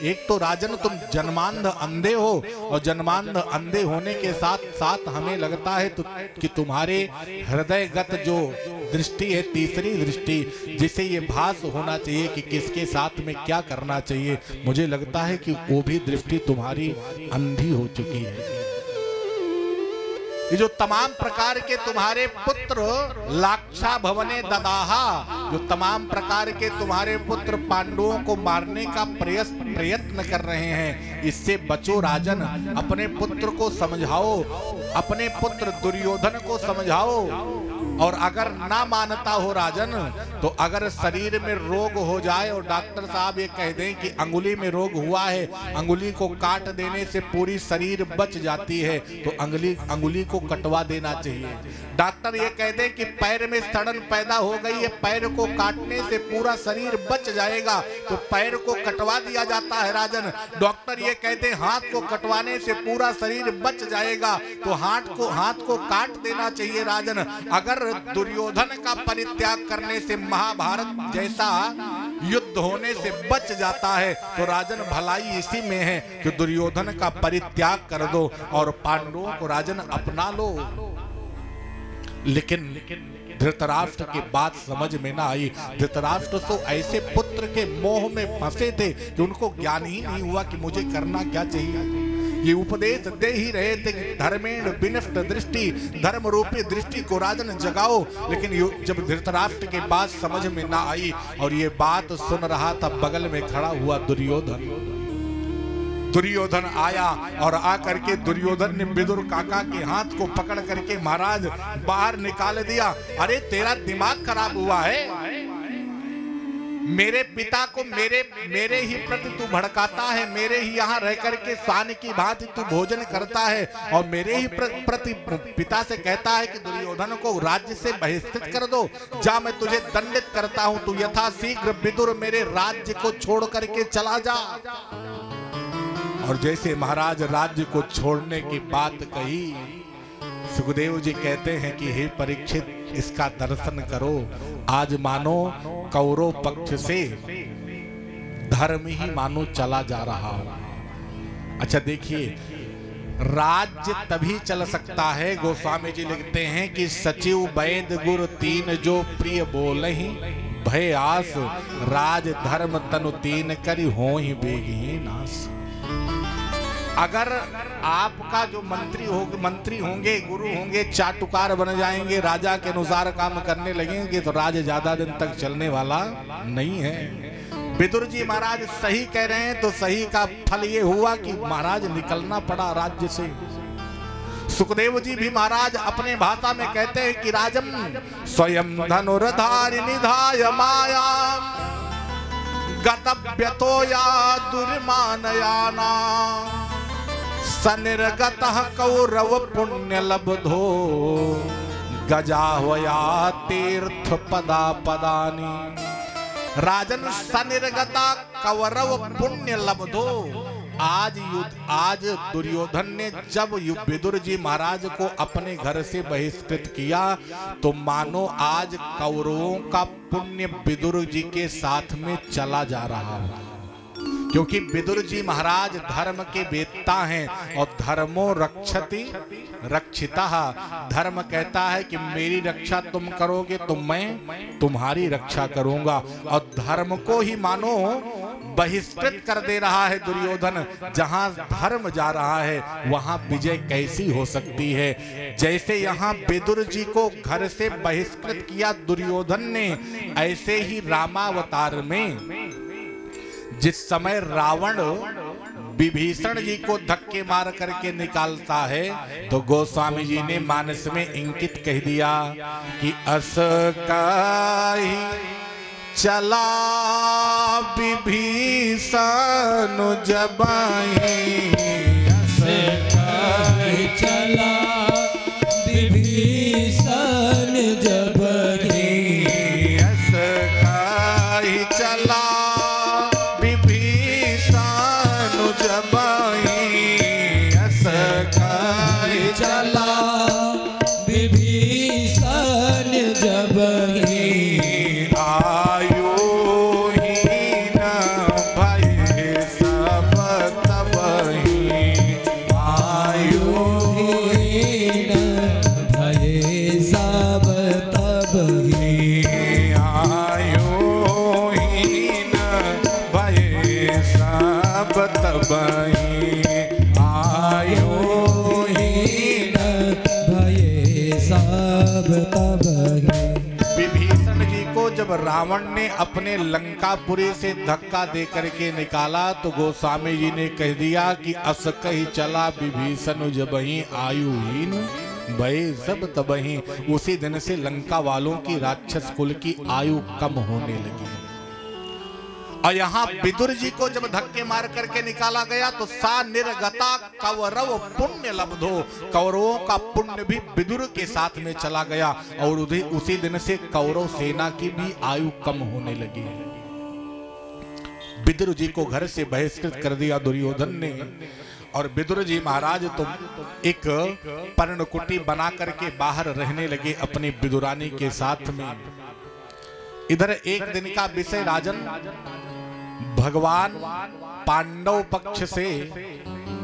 एक तो राजन तुम जन्मांध अंधे हो, और जन्मांध अंधे होने के साथ साथ हमें लगता है कि तुम्हारे हृदयगत जो दृष्टि है, तीसरी दृष्टि, जिसे ये भास होना चाहिए कि किसके साथ में क्या करना चाहिए, मुझे लगता है कि वो भी दृष्टि तुम्हारी अंधी हो चुकी है। ये जो तमाम प्रकार के तुम्हारे पुत्र लाक्षा भवने ददाहा, जो तमाम प्रकार के तुम्हारे पुत्र पांडवों को मारने का प्रयत्न कर रहे हैं, इससे बचो राजन। अपने पुत्र को समझाओ, अपने पुत्र दुर्योधन को समझाओ। और अगर ना मानता हो राजन, तो अगर शरीर में रोग हो जाए और डॉक्टर साहब ये कह दें कि अंगुली में रोग हुआ है, अंगुली को काट देने से पूरी शरीर बच जाती है, तो अंगुली को कटवा देना चाहिए। डॉक्टर ये कह दें कि पैर में सड़न पैदा हो गई है, पैर को काटने से पूरा शरीर बच जाएगा, तो पैर को कटवा दिया जाता है राजन। डॉक्टर ये कहते हैं हाथ को कटवाने से पूरा शरीर बच जाएगा, तो हाथ को काट देना चाहिए राजन। अगर दुर्योधन का परित्याग करने से महाभारत जैसा युद्ध होने से बच जाता है, तो राजन भलाई इसी में है कि दुर्योधन का परित्याग कर दो और पांडवों को राजन अपना लो। लेकिन धृतराष्ट्र की बात समझ में ना आई। धृतराष्ट्र तो ऐसे पुत्र के मोह में फंसे थे कि उनको ज्ञान ही नहीं हुआ कि मुझे करना क्या चाहिए। ये उपदेश दे ही रहे थे कि धर्मेण विनष्ट दृष्टि, धर्म रूपी दृष्टि को राजन जगाओ। लेकिन जब धृतराष्ट्र की बात समझ में ना आई और ये बात सुन रहा था, बगल में खड़ा हुआ दुर्योधन आया और आकर के दुर्योधन ने विदुर काका के हाथ को पकड़ करके महाराज बाहर निकाल दिया। अरे तेरा दिमाग खराब हुआ है, मेरे पिता को मेरे ही प्रति तू भड़काता है, मेरे ही यहाँ रह करके स्वान की भांति तू भोजन करता है और मेरे ही प्रति पिता से कहता है कि दुर्योधन को राज्य से बहिष्कृत कर दो। जा, मैं तुझे दंडित करता हूँ, तू यथाशीघ्र विदुर मेरे राज्य को छोड़ करके चला जा। और जैसे महाराज राज्य को छोड़ने की बात कही, सुखदेव जी कहते हैं कि हे परीक्षित, इसका दर्शन करो। आज मानो कौरव पक्ष से धर्म ही मानो चला जा रहा हो। अच्छा देखिए, राज्य तभी चल सकता है, गोस्वामी जी लिखते हैं कि सचिव वैद गुरु तीन जो प्रिय बोलहि, भय आस राज धर्म तनु तीन करी हो ही बेगी नास। अगर आपका जो मंत्री होंगे, गुरु होंगे, चाटुकार बन जाएंगे, राजा के अनुसार काम करने लगेंगे, तो राज्य ज्यादा दिन तक चलने वाला नहीं है। विदुर जी महाराज सही कह रहे हैं, तो सही का फल ये हुआ कि महाराज निकलना पड़ा राज्य से। सुखदेव जी भी महाराज अपने भाषा में कहते हैं कि राजम स्वयं धनुर्धारि निधाय माया गतव्यतो या दुर्मानयाना सनिर्गतः कौरव पुण्य लब्धो गजाह्वया तीर्थ पदा पदानी। राजन सनिर्गता कौरव पुण्य लब्धो। आज दुर्योधन ने जब विदुर जी महाराज को अपने घर से बहिष्कृत किया, तो मानो आज कौरवों का पुण्य विदुर जी के साथ में चला जा रहा है। क्योंकि विदुर जी महाराज धर्म के वेत्ता हैं और धर्मो रक्षति रक्षितः। धर्म कहता है कि मेरी रक्षा तुम करोगे तो मैं तुम्हारी रक्षा करूंगा, और धर्म को ही मानो बहिष्कृत कर दे रहा है दुर्योधन। जहां धर्म जा रहा है वहां विजय कैसी हो सकती है। जैसे यहाँ विदुर जी को घर से बहिष्कृत किया दुर्योधन ने, ऐसे ही रामावतार में जिस समय रावण विभीषण जी को धक्के मार करके निकालता है, तो गोस्वामी जी ने मानस में इंकित कह दिया कि अस काहि चला विभीषण जबाहि, अस काहि चला विभीषण जबाहि, अस काहि चला विभीषण जबाहि, अस काहि चला विभीषण जबाहि, विभीषण जी को जब रावण ने अपने लंकापुरी से धक्का दे करके निकाला, तो गोस्वामी जी ने कह दिया कि अस कहि चला विभीषण जबहि आयुहीन भय सब तबहि। उसी दिन से लंका वालों की राक्षस कुल की आयु कम होने लगी। और यहाँ विदुर जी को जब धक्के मार करके निकाला गया, तो सा निर्गता कौरव पुण्य लब्धो, कौरवों का पुण्य भी विदुर के साथ में चला गया, और उसी दिन से कौरव सेना की भी आयु कम होने लगी। विदुर जी को घर से बहिष्कृत कर दिया दुर्योधन ने, और विदुर जी महाराज तुम एक पर्णकुटी बना करके बाहर रहने लगे अपनी विदुरानी के साथ में। इधर एक दिन का विषय राजन, भगवान पांडव पक्ष से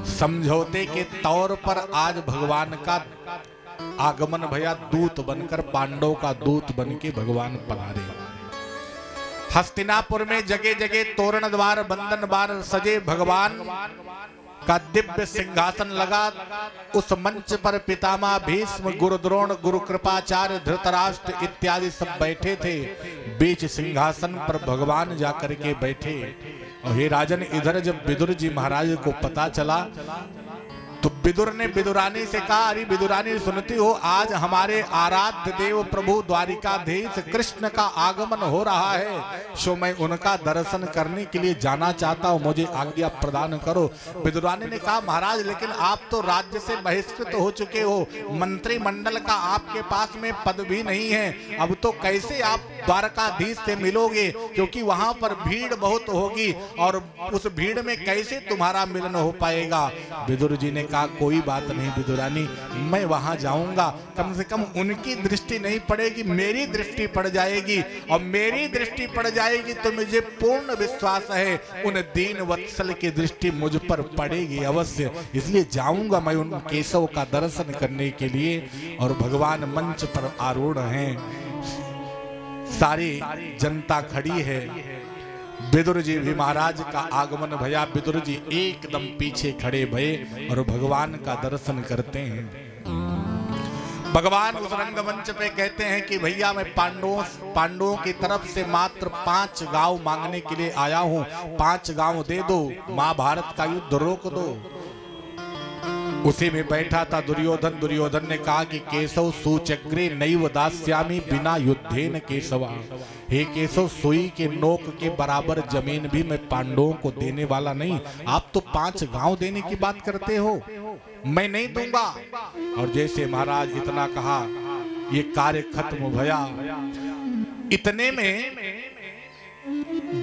समझौते के तौर पर आज भगवान का आगमन भया, दूत बनकर, पांडव का दूत बन के भगवान पधारे। हस्तिनापुर में जगह जगह तोरण द्वार, बंधन द्वार सजे, भगवान का दिव्य सिंहासन लगा। उस मंच पर पितामह भीष्म, गुरु द्रोण, गुरु कृपाचार्य, धृतराष्ट्र इत्यादि सब बैठे थे। बीच सिंहासन पर भगवान जाकर के बैठे। और हे राजन, इधर जब विदुर जी महाराज को पता चला, तो विदुर ने विदुरानी से कहा, अरे विदुरानी सुनती हो, आज हमारे आराध्य देव प्रभु द्वारिकाधीश कृष्ण का आगमन हो रहा है, सो मैं उनका दर्शन करने के लिए जाना चाहता हूँ, मुझे आज्ञा प्रदान करो। विदुरानी ने कहा, महाराज लेकिन आप तो राज्य से बहिष्कृत हो चुके हो, मंत्रिमंडल का आपके पास में पद भी नहीं है, अब तो कैसे आप द्वारकाधीश से मिलोगे, क्योंकि वहां पर भीड़ बहुत होगी और उस भीड़ में कैसे तुम्हारा मिलन हो पाएगा। विदुर जी ने कहा, कोई बात नहीं विदुरानी, मैं वहां जाऊंगा, कम से कम उनकी दृष्टि नहीं पड़ेगी, मेरी दृष्टि पड़ जाएगी, और मेरी दृष्टि पड़ जाएगी तो मुझे पूर्ण विश्वास है उन दीन वत्सल की दृष्टि मुझ पर पड़ेगी अवश्य, इसलिए जाऊंगा मैं उन केशव का दर्शन करने के लिए। और भगवान मंच पर आरूढ़ हैं, सारी जनता खड़ी है। विदुर जी भी महाराज का आगमन भया, विदुर जी एकदम पीछे खड़े भये और भगवान का दर्शन करते हैं। भगवान उस रंगमंच पे कहते हैं कि भैया मैं पांडवों की तरफ से मात्र 5 गांव मांगने के लिए आया हूं, 5 गांव दे दो, महाभारत का युद्ध रोक दो। उसी में बैठा था दुर्योधन। दुर्योधन ने कहा कि केशव सूचक्रे नैव दास्यामि बिना युद्धेन केशवा, हे केशव सुई के नोक के बराबर जमीन भी मैं पांडवों को देने वाला नहीं, आप तो 5 गांव देने की बात करते हो, मैं नहीं दूंगा। और जैसे महाराज इतना कहा, ये कार्य खत्म भया। इतने में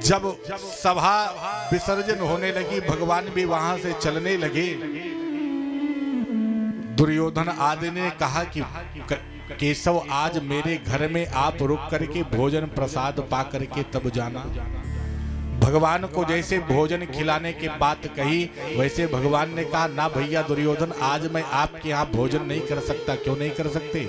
जब सभा विसर्जन होने लगी, भगवान भी वहां से चलने लगे, दुर्योधन आदि ने कहा कि केशव आज मेरे घर में आप रुक करके भोजन प्रसाद पा करके तब जाना। भगवान को जैसे भोजन खिलाने की बात कही, वैसे भगवान ने कहा, ना भैया दुर्योधन, आज मैं आपके यहाँ भोजन नहीं कर सकता। क्यों नहीं कर सकते?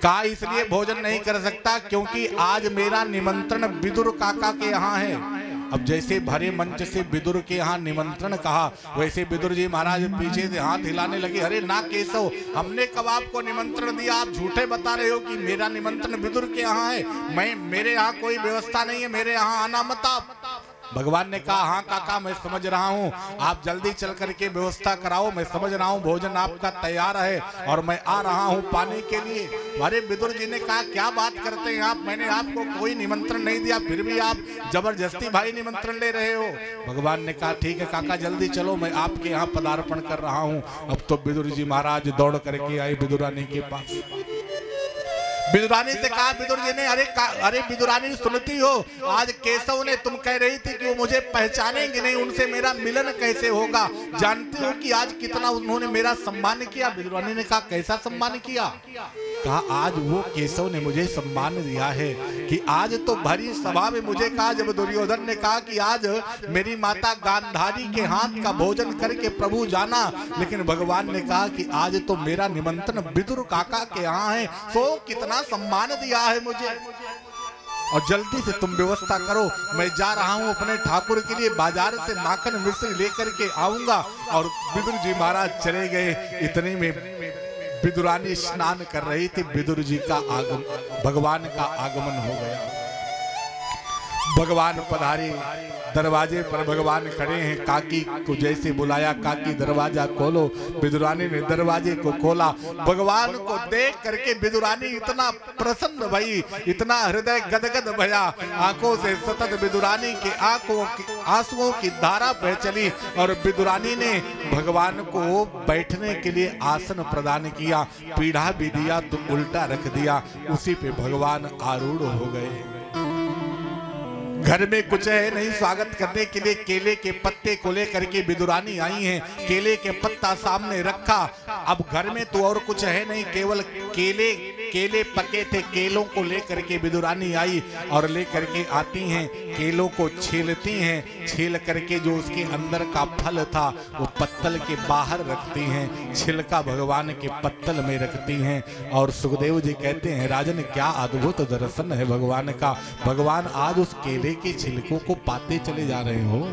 कहा इसलिए भोजन नहीं कर सकता क्योंकि आज मेरा निमंत्रण विदुर काका के यहाँ है। अब जैसे भरे मंच से विदुर के यहाँ निमंत्रण कहा, वैसे विदुर जी महाराज पीछे से हाथ हिलाने लगे, अरे ना केशव, हमने कब आपको निमंत्रण दिया? आप झूठे बता रहे हो कि मेरा निमंत्रण विदुर के यहाँ है। मेरे यहाँ कोई व्यवस्था नहीं है, मेरे यहाँ आना मत आप। भगवान ने कहा हाँ काका मैं समझ रहा हूँ, आप जल्दी चल करके व्यवस्था कराओ, मैं समझ रहा हूँ भोजन आपका तैयार है और मैं आ रहा हूँ पाने के लिए। अरे विदुर जी ने कहा क्या बात करते हैं आप, मैंने आपको कोई निमंत्रण नहीं दिया, फिर भी आप जबरदस्ती भाई निमंत्रण ले रहे हो। भगवान ने कहा ठीक है काका जल्दी चलो, मैं आपके यहाँ पदार्पण कर रहा हूँ। अब तो विदुर जी महाराज दौड़ करके आए विदुरानी के पास। विदुरानी से कहा विदुर जी ने अरे विदुरानी सुनती हो, आज केशव ने तुम कह रही थी कि वो मुझे पहचानेंगे नहीं, उनसे मेरा मिलन कैसे होगा, जानती हो कि आज कितना उन्होंने मेरा सम्मान किया। विदुरानी ने कहा कैसा सम्मान किया? कहा आज वो केशव ने मुझे सम्मान दिया है कि आज तो भरी सभा में मुझे कहा, जब दुर्योधन ने कहा कि आज मेरी माता गांधारी के हाथ का भोजन करके प्रभु जाना, लेकिन भगवान ने कहा कि आज तो मेरा निमंत्रण विदुर काका के यहाँ है, सो कितना सम्मान दिया है मुझे। और जल्दी से तुम व्यवस्था करो, मैं जा रहा हूँ अपने ठाकुर के लिए बाजार से माखन मिश्री लेकर के आऊंगा। और विदुर जी महाराज चले गए। इतने में विदुरानी स्नान कर रही थी, विदुर जी का आगमन, भगवान का आगमन हो गया। भगवान पधारे, दरवाजे पर भगवान खड़े हैं। काकी को जैसे बुलाया, काकी दरवाजा खोलो। विदुरानी ने दरवाजे को खोला। भगवान को देख करके विदुरानी इतना प्रसन्न भई, इतना हृदय गदगद भया, आंखों से सतत विदुरानी के आंसुओं की धारा बह चली। और विदुरानी ने भगवान को बैठने के लिए आसन प्रदान किया, पीढ़ा भी दिया तो उल्टा रख दिया, उसी पे भगवान आरूढ़ हो गए। घर में कुछ है नहीं, स्वागत करने के लिए केले के पत्ते को लेकर के विदुरानी आई हैं। केले के पत्ता सामने रखा। अब घर में तो और कुछ है नहीं, केवल केले पके थे, केलों को लेकर के विदुरानी आई और लेकर के आती हैं, केलों को छीलती हैं, छील करके जो उसके अंदर का फल था वो पत्तल के बाहर रखती हैं, छिलका भगवान के पत्तल में रखती हैं। और सुखदेव जी कहते हैं राजन क्या अद्भुत दर्शन है भगवान का, भगवान आज उस केले के छिलकों को पाते चले जा रहे हो।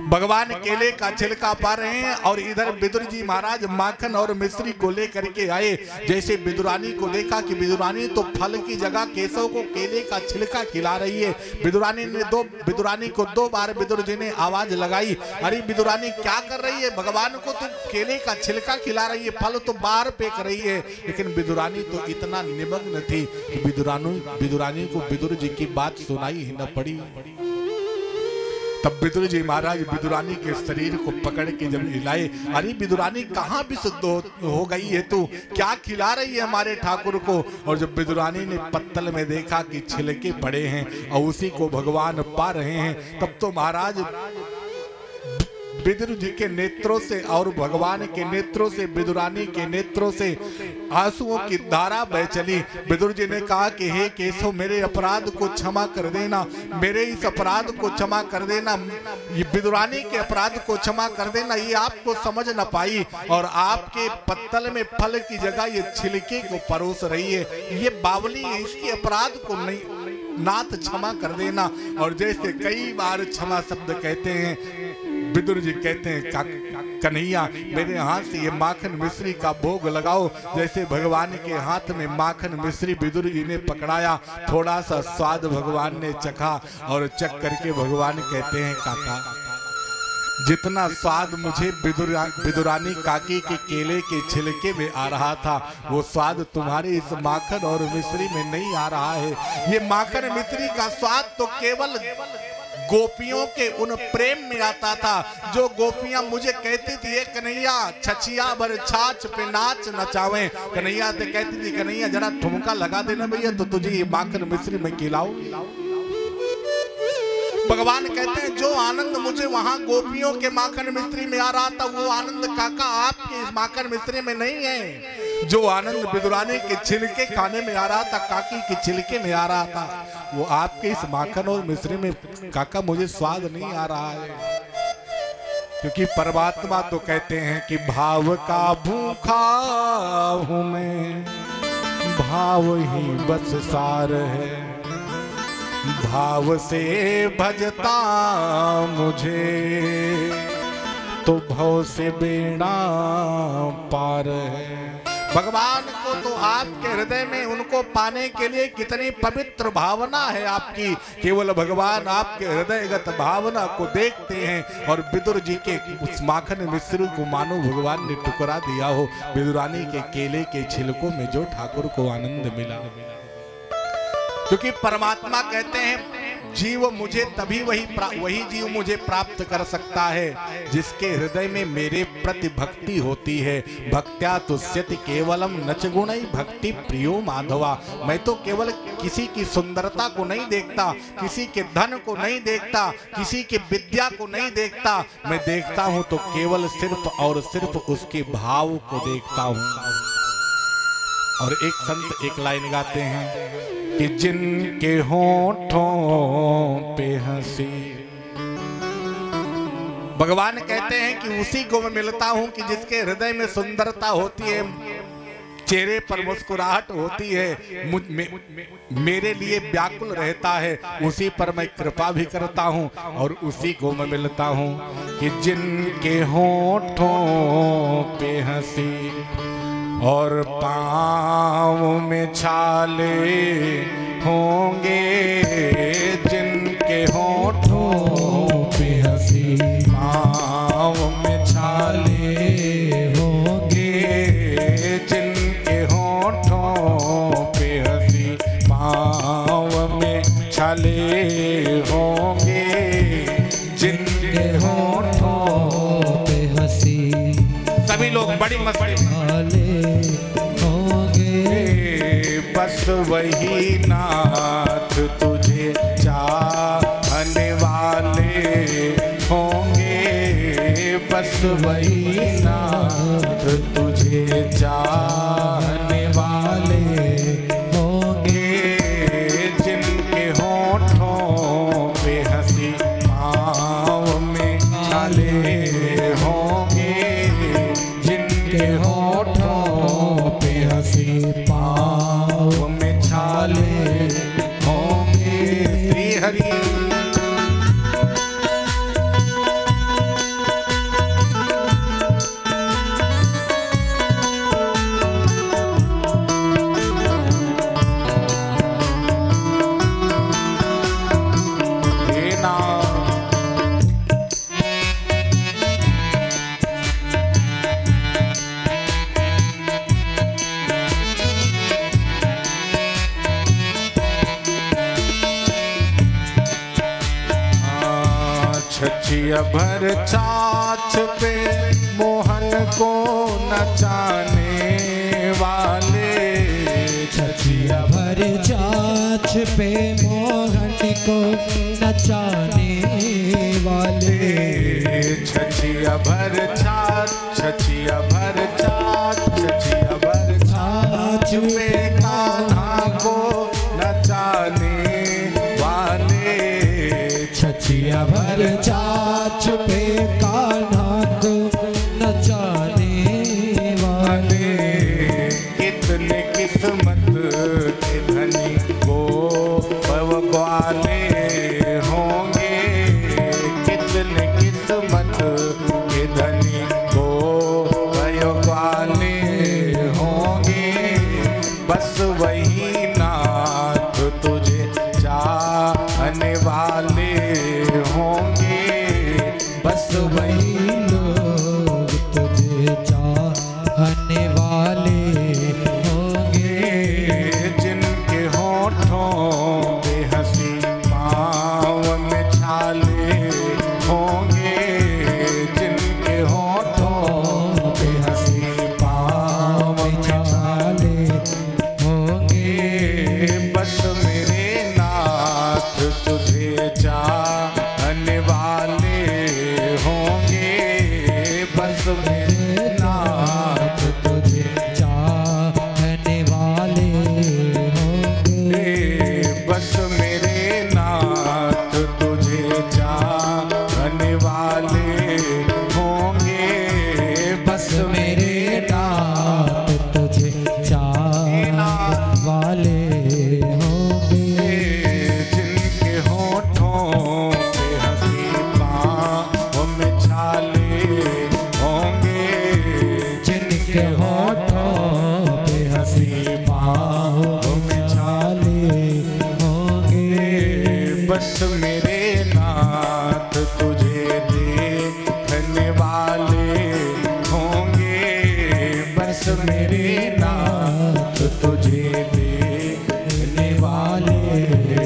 भगवान केले का छिलका पा रहे हैं और इधर विदुर जी महाराज माखन और मिश्री को लेकर के आए। जैसे विदुरानी को देखा कि विदुरानी तो फल की जगह केशव को केले का छिलका खिला रही है। विदुरानी को 2 बार विदुर जी ने आवाज लगाई, अरे विदुरानी क्या कर रही है, भगवान को तो केले का छिलका खिला रही है, फल तो बाहर फेंक रही है। लेकिन विदुरानी तो इतना निमग्न थी कि विदुरानी को विदुर जी की बात सुनाई ही न पड़ी। तब विदुर जी महाराज विदुरानी के शरीर को पकड़ के जब हिलाए, अरे विदुरानी कहाँ विशुद्ध हो गई है तू, क्या खिला रही है हमारे ठाकुर को। और जब विदुरानी ने पत्तल में देखा कि छिलके पड़े हैं और उसी को भगवान पा रहे हैं, तब तो महाराज विदुर जी के नेत्रों से और भगवान के नेत्रों से, विदुरानी के नेत्रों से आंसुओं की धारा बह चली। विदुर जी ने कहा कि हे केशव मेरे अपराध को क्षमा कर देना, मेरे इस अपराध को क्षमा कर देना, ये विदुरानी के अपराध को क्षमा कर देना। ये आपको समझ न पाई और आपके पत्तल में फल की जगह ये छिलके को परोस रही है, ये बावली है, इसके अपराध को नहीं नाथ क्षमा कर देना। और जैसे कई बार क्षमा शब्द कहते हैं, विदुर जी कहते हैं कन्हैया मेरे हाथ से ये माखन मिश्री का भोग लगाओ। जैसे भगवान के हाथ में माखन मिश्री विदुर जी ने पकड़ाया, थोड़ा सा स्वाद भगवान ने चखा और चख करके भगवान कहते हैं काका जितना स्वाद मुझे विदुरानी काकी के केले के छिलके में आ रहा था, वो स्वाद तुम्हारे इस माखन और मिश्री में नहीं आ रहा है। ये माखन मिश्री का स्वाद तो केवल गोपियों के उन प्रेम में आता था, जो गोपियां मुझे कहती थी कन्हैया छछिया भर छाछ पे नाच नचावे। कन्हैया से कहती थी कन्हैया जरा ठुमका लगा देना भैया तो तुझे ये माखन मिश्री में खिलाओ। भगवान कहते हैं जो आनंद मुझे वहां गोपियों के माखन मिश्री में आ रहा था, वो आनंद काका आपके इस माखन मिश्री में नहीं है। जो आनंद विदुरानी के छिलके खाने में आ रहा था, काकी के छिलके में आ रहा था, वो आपके इस माखन और मिश्री में काका मुझे स्वाद नहीं आ रहा है। क्योंकि परमात्मा तो कहते हैं कि भाव का भूखा हूं मैं, भाव ही बस सार है, भाव से भजता मुझे तो भव से बेड़ा पार है। भगवान को तो आपके हृदय में उनको पाने के लिए कितनी पवित्र भावना है आपकी। केवल भगवान आपके हृदयगत भावना को देखते हैं। और विदुर जी के उस माखन मिश्र को मानो भगवान ने टुकड़ा दिया हो, विदुरानी के केले के छिलकों में जो ठाकुर को आनंद मिला। क्योंकि परमात्मा कहते हैं जीव मुझे तभी वही जीव मुझे प्राप्त कर सकता है जिसके हृदय में मेरे प्रति भक्ति होती है। भक्त्या तुष्यति केवलम नच गुणै भक्ति प्रियो माधवा। मैं तो केवल किसी की सुंदरता को नहीं देखता, किसी के धन को नहीं देखता, किसी की विद्या को नहीं देखता, मैं देखता हूं तो केवल सिर्फ और सिर्फ उसके भाव को देखता हूं। और एक संत एक लाइन गाते हैं कि जिनके होठों पे हंसी, भगवान कहते हैं कि उसी को मैं मिलता हूं कि जिसके हृदय में सुंदरता होती है, चेहरे पर मुस्कुराहट होती है, मेरे लिए व्याकुल रहता है, उसी पर मैं कृपा भी करता हूं और उसी को मैं मिलता हूं कि जिनके होठों पे हंसी और पाँव में छाले होंगे, जिनके होठों पे हंसी पाँव में छाले होंगे, जिनके होठों पे हंसी पाँव में छाले होंगे, जिनके होठों पे हंसी। सभी लोग बड़ी मस्ती बस वही नाथ तुझे चाहने वाले होंगे, बस वही नाथ तुझे चाहने वाले होंगे, जिनके होठों पे हंसी पाँव में छाले होंगे, जिनके होठों पे हंसी पाँव में छाले होंगे। श्री हरि छछिया भर छाछ पे मोहन को नचाने वाले, छछिया भर छाछ पे मोहन को नचाने वाले, छछिया भर छाछ, छछिया भर छाछ, छछिया भर छाछ पे कान्हा को नचाने वाले, छछिया भर छाछ पे कान्हा को नचाने वाले, कितने किस्मत के धनी को पवग्वाले होंगे, कितने किस्मत के धनी को पवग्वाले होंगे, बस वही नाथ तुझे चाहने वाले होंगे, बस वही लोग तुझे चाहने वाले होंगे, जिनके होठों पे हंसी पाँव में छाले होंगे, जिनके होठों पे हंसी पाँव में छाले होंगे, बस मेरे नाथ तुझे चाहने वाले होंगे, बस मेरे नाथ तुझे चाहने वाले होंगे, बस मेरे नाथ तुझे चाहने वाले होंगे, बस मेरे नाथ तुझे चाहने वाले होंगे, जिनके होठों पे हंसी पाँव में छाले होंगे, मेरे नाथ तुझे देखने वाले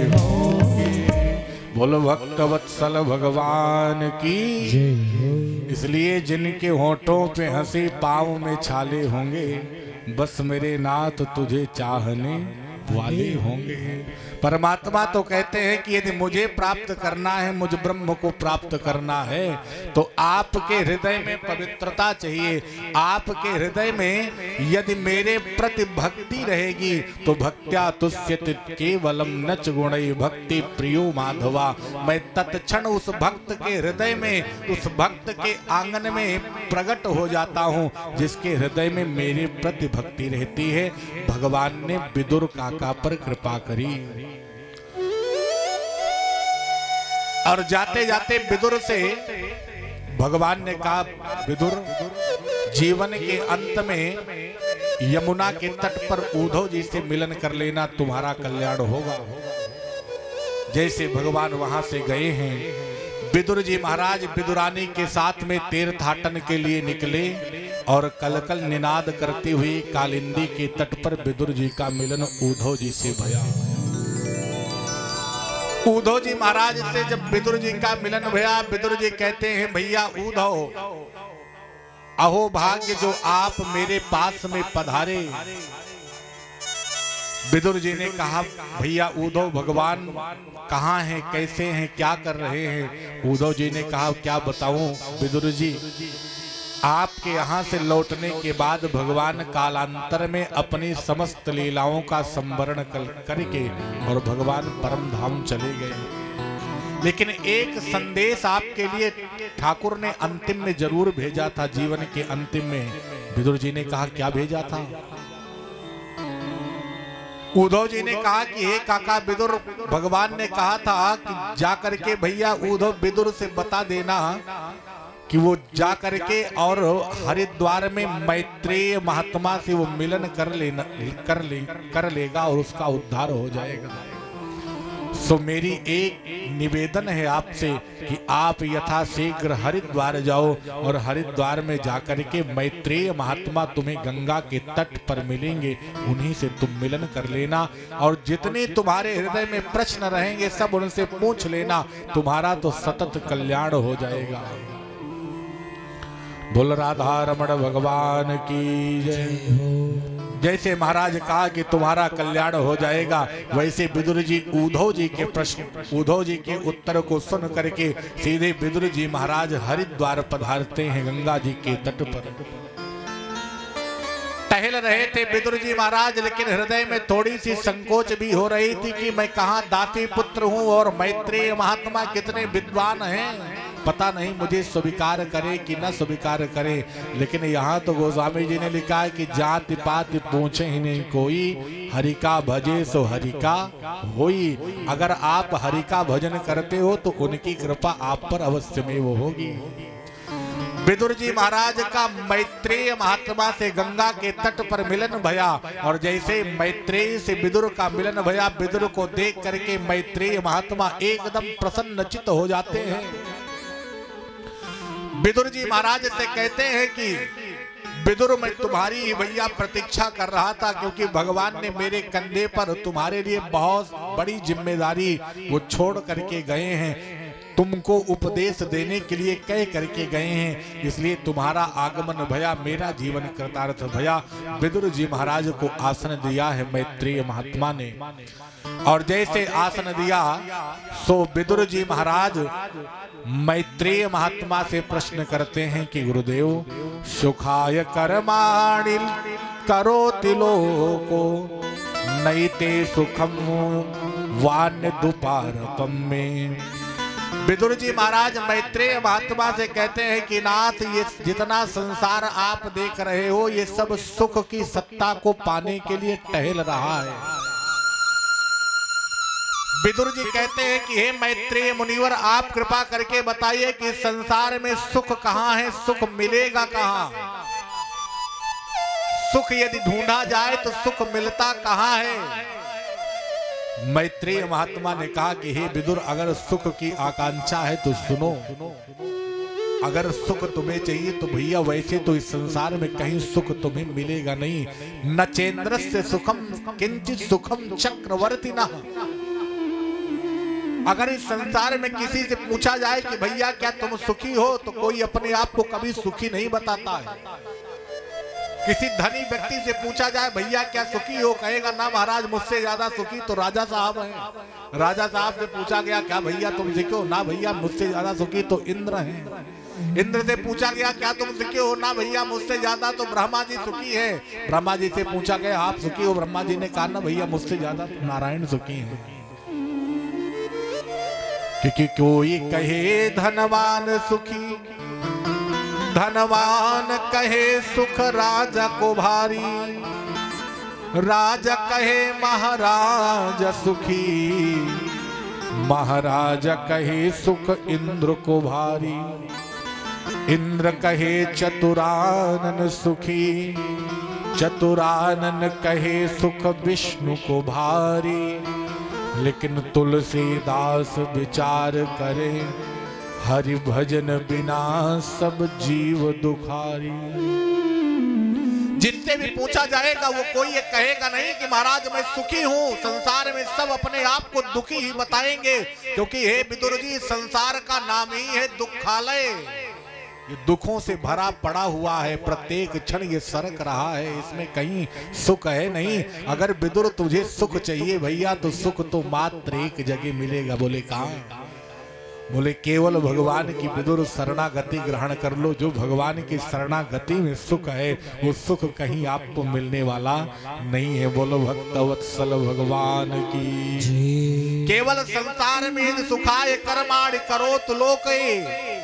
होंगे। बोलो भक्त वत्सल भगवान की। इसलिए जिनके होठों पे हंसी पाँव में छाले होंगे, बस मेरे नाथ तुझे चाहने वाले होंगे। परमात्मा तो कहते हैं कि यदि मुझे प्राप्त करना है, मुझ ब्रह्म को प्राप्त करना है, तो आपके हृदय में पवित्रता चाहिए। आपके हृदय में यदि मेरे प्रति भक्ति रहेगी तो भक्त्या तुष्यति केवलम नच गुणै भक्ति प्रियो माधवा। मैं तत्क्षण उस भक्त के हृदय में, उस भक्त के आंगन में प्रकट हो जाता हूँ जिसके हृदय में मेरे प्रति भक्ति रहती है। भगवान ने विदुर काका पर कृपा करी और जाते जाते विदुर से भगवान ने कहा, विदुर जीवन के अंत में यमुना के तट पर उद्धव जी से मिलन कर लेना, तुम्हारा कल्याण होगा। जैसे भगवान वहां से गए हैं, विदुर जी महाराज विदुरानी के साथ में तीर्थाटन के लिए निकले और कलकल निनाद करती हुई कालिंदी के तट पर विदुर जी का मिलन उद्धव जी से भया। उद्धव जी महाराज से जब विदुर जी का मिलन भया, विदुर जी कहते हैं, भैया उद्धव, अहो भाग्य जो आप मेरे पास में पधारे। विदुर जी ने कहा, भैया उद्धव, भगवान कहाँ हैं, कैसे हैं, क्या कर रहे हैं? उद्धव जी ने कहा, क्या बताऊं विदुर जी, आपके यहाँ से लौटने के बाद भगवान कालांतर में अपनी समस्त लीलाओं का संवरण करके और भगवान परम धाम चले गए। लेकिन एक संदेश आपके लिए ठाकुर ने अंतिम में जरूर भेजा था, जीवन के अंतिम में। विदुर जी ने कहा, क्या भेजा था? उद्धव जी ने कहा कि हे काका विदुर, भगवान ने कहा था कि जाकर के भैया उद्धव विदुर से बता देना कि वो जा करके और हरिद्वार में मैत्रेय महात्मा से वो मिलन कर लेगा और उसका उद्धार हो जाएगा। सो मेरी एक निवेदन है आपसे कि आप यथाशीघ्र हरिद्वार जाओ और हरिद्वार में जाकर के मैत्रेय महात्मा तुम्हें गंगा के तट पर मिलेंगे, उन्हीं से तुम मिलन कर लेना और जितने तुम्हारे हृदय में प्रश्न रहेंगे सब उनसे पूछ लेना, तुम्हारा तो सतत कल्याण हो जाएगा। बोल राधा रमण भगवान की जय। जैसे महाराज कहा कि तुम्हारा कल्याण हो जाएगा, वैसे विदुर जी उद्धव जी के प्रश्न, उद्धव जी के उत्तर को सुन करके सीधे विदुर जी महाराज हरिद्वार पधारते हैं गंगा जी के तट पर। टहल रहे थे विदुर जी महाराज, लेकिन हृदय में थोड़ी सी संकोच भी हो रही थी कि मैं कहाँ दासी पुत्र हूँ और मैत्रेय महात्मा कितने विद्वान हैं, पता नहीं मुझे स्वीकार करे कि न स्वीकार करे। लेकिन यहाँ तो गोस्वामी जी ने लिखा है कि जाति पाति पूछे ही नहीं कोई, हरि का भजे सो हरि का होई। अगर आप हरि का भजन करते हो तो उनकी कृपा आप पर अवश्य में वो होगी। विदुर जी महाराज का मैत्रेय महात्मा से गंगा के तट पर मिलन भया और जैसे मैत्रेय से विदुर का मिलन भया, विदुर को देख करके मैत्रेय महात्मा एकदम प्रसन्नचित्त हो जाते हैं। विदुर जी महाराज से कहते हैं कि विदुर, मैं तुम्हारी ही भैया प्रतीक्षा कर रहा था, क्योंकि भगवान ने मेरे कंधे पर तुम्हारे लिए बहुत बड़ी जिम्मेदारी वो छोड़ करके गए हैं, तुमको उपदेश देने के लिए कह करके गए हैं, इसलिए तुम्हारा आगमन भया, मेरा जीवन कृतार्थ भया। विदुर जी महाराज को आसन दिया है मैत्रेय महात्मा ने और जैसे आसन दिया सो विदुर जी महाराज मैत्रेय महात्मा से प्रश्न करते हैं कि गुरुदेव, सुखाय कर्माणि करोति लोको नैते सुखम वान्य दुपारपम में। विदुर जी महाराज मैत्रेय महात्मा से कहते हैं कि नाथ, ये जितना संसार आप देख रहे हो ये सब सुख की सत्ता को पाने के लिए टहल रहा है। विदुर जी कहते हैं कि हे मैत्रेय मुनिवर, आप कृपा करके बताइए कि संसार में सुख कहाँ है, सुख मिलेगा कहाँ? सुख यदि ढूंढा जाए तो सुख मिलता कहाँ है? मैत्रेय महात्मा ने कहा कि हे विदुर, अगर सुख की आकांक्षा है तो सुनो। अगर सुख तुम्हें चाहिए तो भैया वैसे तो इस संसार में कहीं सुख तुम्हें मिलेगा नहीं। न चेन्द्रस्य सुखम किंचित सुखम चक्रवर्ती न। अगर इस संसार में किसी से पूछा जाए कि भैया क्या तुम सुखी हो, तो कोई अपने आप को कभी सुखी नहीं बताता है। किसी धनी व्यक्ति से पूछा जाए भैया क्या सुखी हो, कहेगा ना महाराज मुझसे ज्यादा सुखी तो राजा साहब हैं। राजा साहब से पूछा गया क्या भैया तुम सुखी हो, ना भैया मुझसे ज्यादा सुखी तो इंद्र हैं। इंद्र से पूछा गया क्या तुम सुखी हो, ना भैया मुझसे ज्यादा तो ब्रह्मा जी सुखी है। ब्रह्मा जी से पूछा गया आप सुखी हो, ब्रह्मा जी ने कहा ना भैया मुझसे ज्यादा तो नारायण सुखी हैं। क्योंकि कोई कहे धनवान सुखी, धनवान कहे सुख राजा को भारी, राजा कहे महाराज सुखी, महाराज कहे सुख इंद्र को भारी, इंद्र कहे चतुरानन सुखी, चतुरानन कहे सुख विष्णु को भारी। लेकिन तुलसीदास विचार करे, हरि भजन बिना सब जीव दुखारी। जिससे भी पूछा जाएगा वो कोई ये कहेगा नहीं कि महाराज मैं सुखी हूँ। संसार में सब अपने आप को दुखी ही बताएंगे, क्योंकि हे विदुर जी संसार का नाम ही है दुखालय। ये दुखों से भरा पड़ा हुआ है, प्रत्येक क्षण ये सरक रहा है, इसमें कहीं सुख है नहीं। अगर विदुर तुझे सुख चाहिए भैया तो सुख तो मात्र एक जगह मिलेगा। बोले कहाँ? बोले केवल भगवान की विदुर शरणागति ग्रहण कर लो। जो भगवान की शरणागति में सुख है वो सुख कहीं आपको मिलने वाला नहीं है। बोलो भक्तवत्सल भगवान की। केवल संसार में सुखाय कर्माणि करोतु लोके।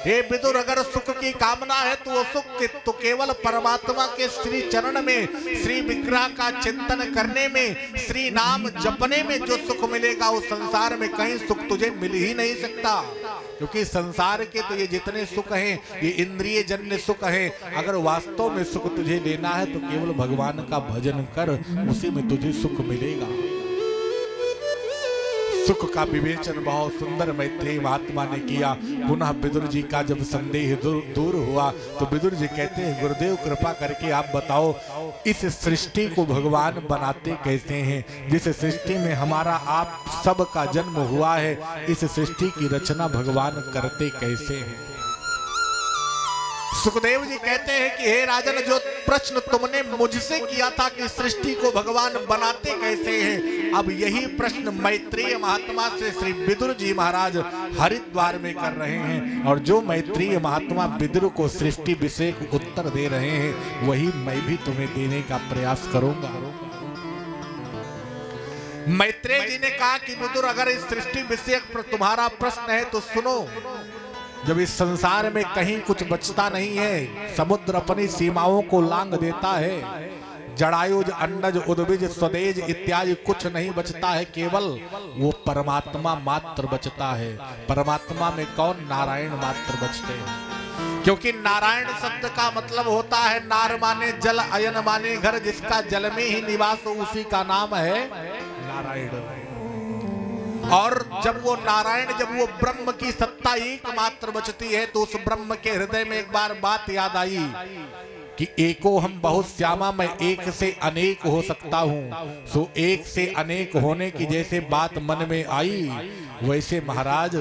हे विदुर अगर सुख की कामना है तो वो सुख तो केवल परमात्मा के श्री चरण में, श्री विग्रह का चिंतन करने में, श्री नाम जपने में जो सुख मिलेगा उस संसार में कहीं सुख तुझे मिल ही नहीं सकता। क्योंकि संसार के तो ये जितने सुख हैं ये इंद्रिय जन्य सुख है। अगर वास्तव में सुख तुझे लेना है तो केवल भगवान का भजन कर, उसी में तुझे सुख मिलेगा। सुख का विवेचन बहुत सुंदर मैत्रेय महात्मा ने किया। पुनः विदुर जी का जब संदेह दूर हुआ तो विदुर जी कहते हैं गुरुदेव कृपा करके आप बताओ इस सृष्टि को भगवान बनाते कैसे हैं? जिस सृष्टि में हमारा आप सब का जन्म हुआ है, इस सृष्टि की रचना भगवान करते कैसे हैं? सुखदेव जी कहते हैं कि हे राजन जो प्रश्न तुमने मुझसे किया था कि सृष्टि को भगवान बनाते कैसे हैं, अब यही प्रश्न मैत्रेय महात्मा से श्री विदुर जी महाराज हरिद्वार में कर रहे हैं। और जो मैत्रेय महात्मा विदुर को सृष्टि विषय को उत्तर दे रहे हैं वही मैं भी तुम्हें देने का प्रयास करूंगा। मैत्रेय जी ने कहा कि विदुर अगर इस सृष्टि विषय पर तुम्हारा प्रश्न है तो सुनो। जब इस संसार में कहीं कुछ बचता नहीं है, समुद्र अपनी सीमाओं को लांग देता है, जड़ायुज अंडज उद्भिज स्वदेज इत्यादि कुछ नहीं बचता है, केवल वो परमात्मा मात्र बचता है। परमात्मा में कौन? नारायण मात्र बचते हैं। क्योंकि नारायण शब्द का मतलब होता है नार माने जल, अयन माने घर, जिसका जल में ही निवास हो उसी का नाम है नारायण। और जब वो नारायण, जब वो ब्रह्म की सत्ता एकमात्र बचती है तो उस ब्रह्म के हृदय में एक बार बात याद आई कि एको हम बहुत श्यामा, मैं एक से अनेक हो सकता हूँ। सो एक से अनेक होने की जैसे बात मन में आई, वैसे महाराज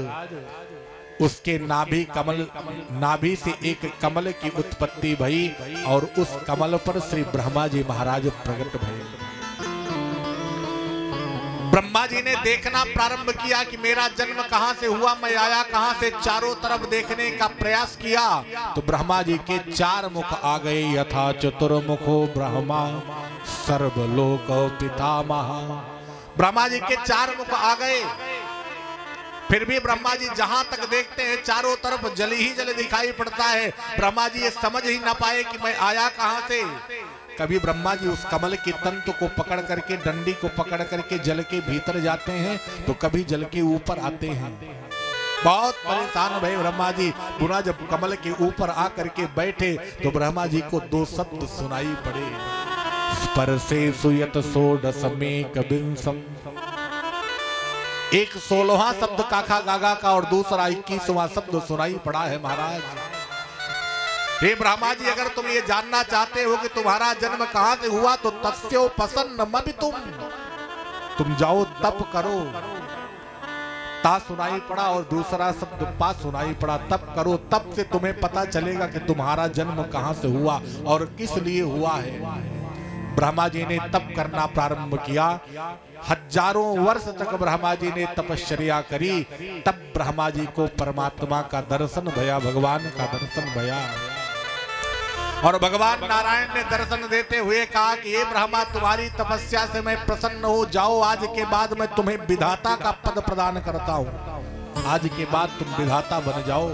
उसके नाभि से एक कमल की उत्पत्ति भई और उस कमल पर श्री ब्रह्मा जी महाराज प्रकट भये। ब्रह्मा जी ने देखना प्रारंभ किया कि मेरा जन्म कहां से हुआ, मैं आया कहां से। चारों तरफ देखने का प्रयास किया तो ब्रह्मा जी के चार मुख आ गए। यथा चतुर्मुखो ब्रह्मा सर्वलोक पितामह। ब्रह्मा जी के चार मुख आ गए। फिर भी ब्रह्मा जी जहां तक देखते हैं चारों तरफ जल ही जल दिखाई पड़ता है। ब्रह्मा जी ये समझ ही ना पाए कि मैं आया कहां से। कभी ब्रह्मा जी उस कमल के तंतु को पकड़ करके, डंडी को पकड़ करके जल के भीतर जाते हैं तो कभी जल के ऊपर आते हैं। बहुत परेशान भये ब्रह्मा जी। पुनः जब कमल के ऊपर आकर के बैठे तो ब्रह्मा जी को दो शब्द सुनाई पड़े। स्पर्शे सुयत षोडशमेक विंशम। एक 16वां शब्द काका गागा का और दूसरा 21वां शब्द सुनाई पड़ा है महाराज। हे ब्रह्मा जी, अगर तुम ये जानना चाहते हो कि तुम्हारा जन्म कहां से हुआ तो तस्यो पसन्न मबि तुम जाओ तप करो। ता सुनाई पड़ा और दूसरा शब्द पा सुनाई पड़ा, तप करो, तप से तुम्हें पता चलेगा कि तुम्हारा जन्म कहां से हुआ और किस लिए हुआ है। ब्रह्मा जी ने तप करना प्रारंभ किया। हजारों वर्ष तक ब्रह्मा जी ने तपश्चर्या करी। तब ब्रह्मा जी को परमात्मा का दर्शन भया, भगवान का दर्शन भया। और भगवान नारायण ने दर्शन देते हुए कहा कि ये ब्रह्मा, तुम्हारी तपस्या से मैं प्रसन्न हो, जाओ आज के बाद मैं तुम्हें विधाता का पद प्रदान करता हूं। आज के बाद तुम विधाता बन जाओ।